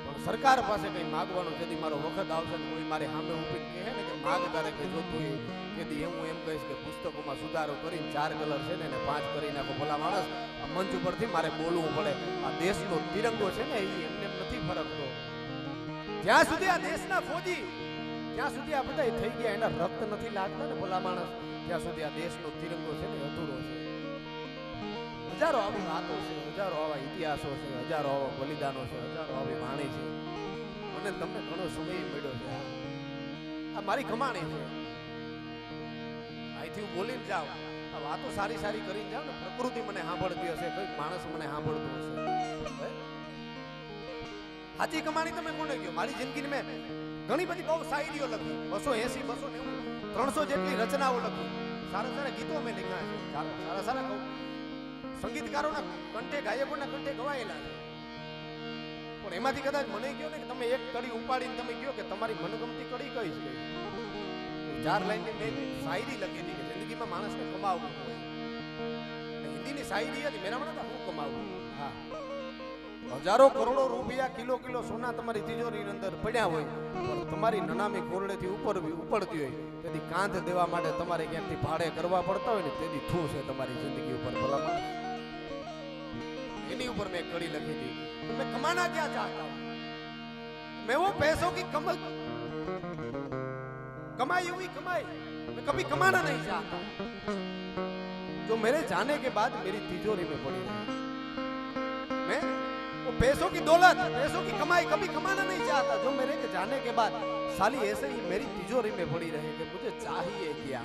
પણ સરકાર પાસે કઈ માગવાનું, જેથી મારો વખત આવશે ને કોઈ મારી સામે ઊભી કહે ને કે માગ તારે કે જોતું હોય, તેથી હું એમ કહીશ કે પુસ્તકોમાં સુધારો કરીને 4 કલર છે ને એને 5 કરી નાખો. ભલા માણસ, આ મંચ ઉપરથી મારે બોલવું પડે. આ દેશનો તિરંગો છે ને એ એમને નથી ફરકતો. જ્યાં સુધી આ દેશના ફોજી, જ્યાં સુધી આ બધા થઈ ગયા, એના રક્ત નથી લાગતા ને ભલા માણસ, ત્યાં સુધી આ દેશનો તિરંગો છે ને અધૂરો છે. હજારો આવી વાતો છે, હજારો આવા ઇતિહાસો છે, હજારો આવા બલિદાનો છે, હજારો આવી વાણી છે. મને ને તમને ઘણો સમય મળ્યો છે આ મારી કમાણી છે અહીંથી હું બોલીને જાઉં આ વાતો સારી સારી કરીને જાઉં ને પ્રકૃતિ મને સાંભળતી હશે કોઈ માણસ મને સાંભળતો હશે સાચી કમાણી તમે કોને કહો મારી જિંદગીને મેં ઘણી બધી બહુ શાયરીઓ લખી 280 290 300 જેટલી રચનાઓ લખી સારા સારા ગીતો અમે લખ્યા છે સારા સારા સંગીતકારોના કંઠે ગાયકોના કંઠે ગવાયેલા છે પણ એમાંથી કદાચ મને કહો ને કે તમે એક કડી ઉપાડીને તમે કહો કે તમારી મનગમતી કડી કઈ છે 4 લાઈનની મેં શાયરી લખી હતી કે જિંદગીમાં માણસને કમાવવું હોય હિન્દીની શાયરી હતી મેરા મને હું કમાવું હા હજારો કરોડો રૂપિયા કિલો કિલો સોના તમારી તિજોરીની અંદર પડ્યા હોય પણ તમારી નનામી કોરડેથી ઉપડતી હોય તેથી કાંધ દેવા માટે તમારે ક્યાંકથી ભાડે કરવા પડતા હોય ને તેથી થૂ છે તમારી જિંદગી ઉપર ભલામણ એની ઉપર મેં કડી લખી હતી मैं कमाना क्या चाहता हूं मैं वो पैसों की कमाई हुई कमाई मैं कभी कमाना नहीं चाहता जो मेरे जाने के बाद मेरी तिजोरी में पड़ी है मैं वो पैसों की दौलत पैसों की कमाई कभी कमाना नहीं चाहता जो मेरे के जाने के बाद साली ऐसे ही मेरी तिजोरी में पड़ी रहे कि मुझे चाहिए क्या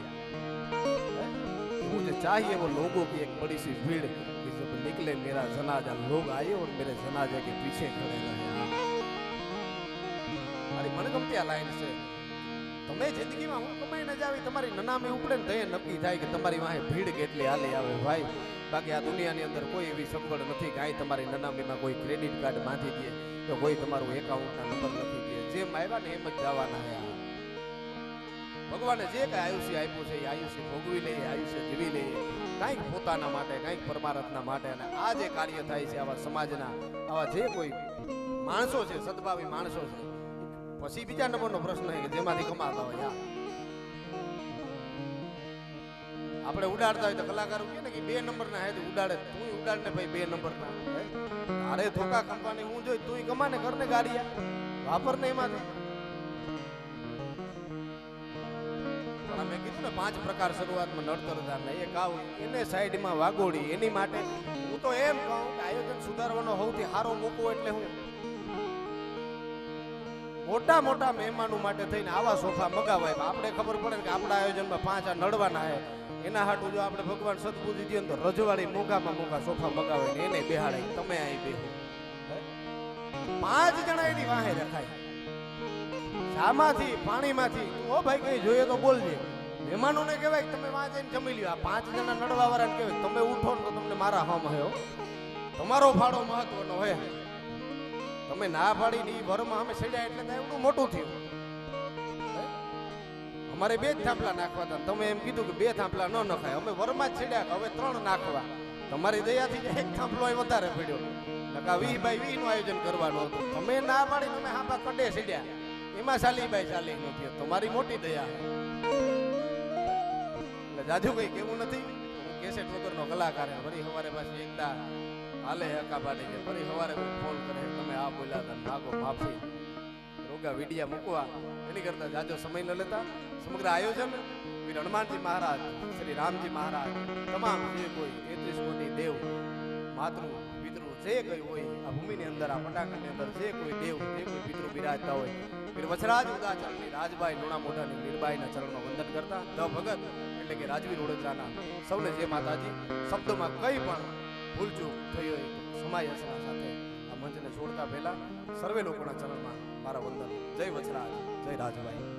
मुझे चाहिए वो लोगों की एक बड़ी सी भीड़ कि जब निकले मेरा जनाजा लोग आए और मेरे जनाजे के पीछे खड़े रहे મારી મનગમતી આ લાઈન છે તમે જિંદગીમાં હું કમાઈ ન જાવી તમારી નનામી ઉપડે ને તો નક્કી થાય કે તમારી વાહે ભીડ કેટલી હાલી આવે ભાઈ બાકી આ દુનિયાની અંદર કોઈ એવી સગવડ નથી કે આ તમારી નનામીમાં કોઈ ક્રેડિટ કાર્ડ બાંધી દે તો કોઈ તમારું એકાઉન્ટના નંબર લખી દે જેમ આવ્યા ને એમ જ જવાના છે ભગવાને જે કઈ આયુષ્ય આપ્યું છે એ આયુષ્ય ભોગવી લે આયુષ્ય જીવી લે કંઈક પોતાના માટે કંઈક પરમાર્થના માટે અને આ જે કાર્ય થાય છે આવા સમાજના આવા જે કોઈ માણસો છે સદભાવી માણસો છે પછી બીજા નંબરનો પ્રશ્ન છે કે જેમાંથી કમાતા હોય આપણે ઉડાડતા હોય તો કલાકારો કહે ને કે 2 નંબરના હે ઉડાડે તું ઉડાડ ને ભાઈ 2 નંબરના તારે ધોકા કંપાની હું જોઈ તું કમાને ઘરને ગાડિયા વાપર ને એમાં મેં કીધું ને 5 પ્રકાર શરૂઆતમાં નડતર ધાર એક આવું એને સાઈડમાં વાગોડી એની માટે હું તો એમ કહું કે આયોજન સુધારવાનો સૌથી સારો મોકો એટલે હું મોટા મોટા મહેમાનો માટે થઈને આવા સોફા મગાવાય આપણે ખબર પડે કે આપણા આયોજનમાં 5 આ નડવાના હે એના હાટું જો આપણે ભગવાન સદબુદ્ધિ દે તો રજવાડી મોંઘામાં મોંઘા સોફા મગાવે ને એને બેહાડે તમે અહીં બેહો 5 જણા એની વાહે રખાય શામાંથી પાણીમાંથી ઓ ભાઈ કઈ જોઈએ તો બોલજે મહેમાનોને કહેવાય કે તમે વાં જઈને જમી લ્યો આ 5 જણા નડવા વાળાને કહેવાય તમે ઉઠો ને તો તમને મારા હમ હયો તમારો ફાળો મહત્વનો હોય તમે ના પાડી ની ભરમાં અમે સેડ્યા એટલે તો એવડું મોટું થયું અમારે 2 જ થાંભલા નાખવા હતા તમે એમ કીધું કે 2 થાંભલા ન નખાય અમે વરમાં જ સેડ્યા હવે 3 નાખવા તમારી દયાથી એક થાંભલો વધારે પડ્યો નકા 20 બાય 20 નું આયોજન કરવાનું હતું તમે ના પાડી તમે હાંભા કડે સેડ્યા એમાં ચાલી બાય ચાલી નો થયો તમારી મોટી દયા એટલે જાજુ કઈ કેવું નથી કેસેટ વગરનો કલાકાર ફરી સવારે પાછી એકદા હાલે હકા પાડી છે ફરી સવારે ફોન કરે તમે આ બોલ્યા હતા માગો માફી રોગા વિડિયા મૂકવા એની કરતા જાજો સમય ન લેતા સમગ્ર આયોજન વીર હનુમાનજી મહારાજ શ્રી રામજી મહારાજ તમામ જે કોઈ 33 કોટી દેવ માતૃ પિતૃ જે કઈ હોય આ ભૂમિની અંદર આ પટાકણની અંદર જે કોઈ દેવ જે કોઈ પિતૃ બિરાજતા હોય વીર વછરાજ ઉદાચરણની રાજભાઈ લોણા મોઢાની મીરબાઈના ચરણમાં વંદન કરતા ધ ભગત એટલે કે રાજવીર વડોદરાના સૌને જે માતાજી શબ્દોમાં કઈ પણ ભૂલચૂક થઈ હોય સમાય હસના સાથે આ મંચને છોડતા પહેલા સર્વે લોકોના ચરણમાં મારા વંદન જય વછરાજ જય રાજભાઈ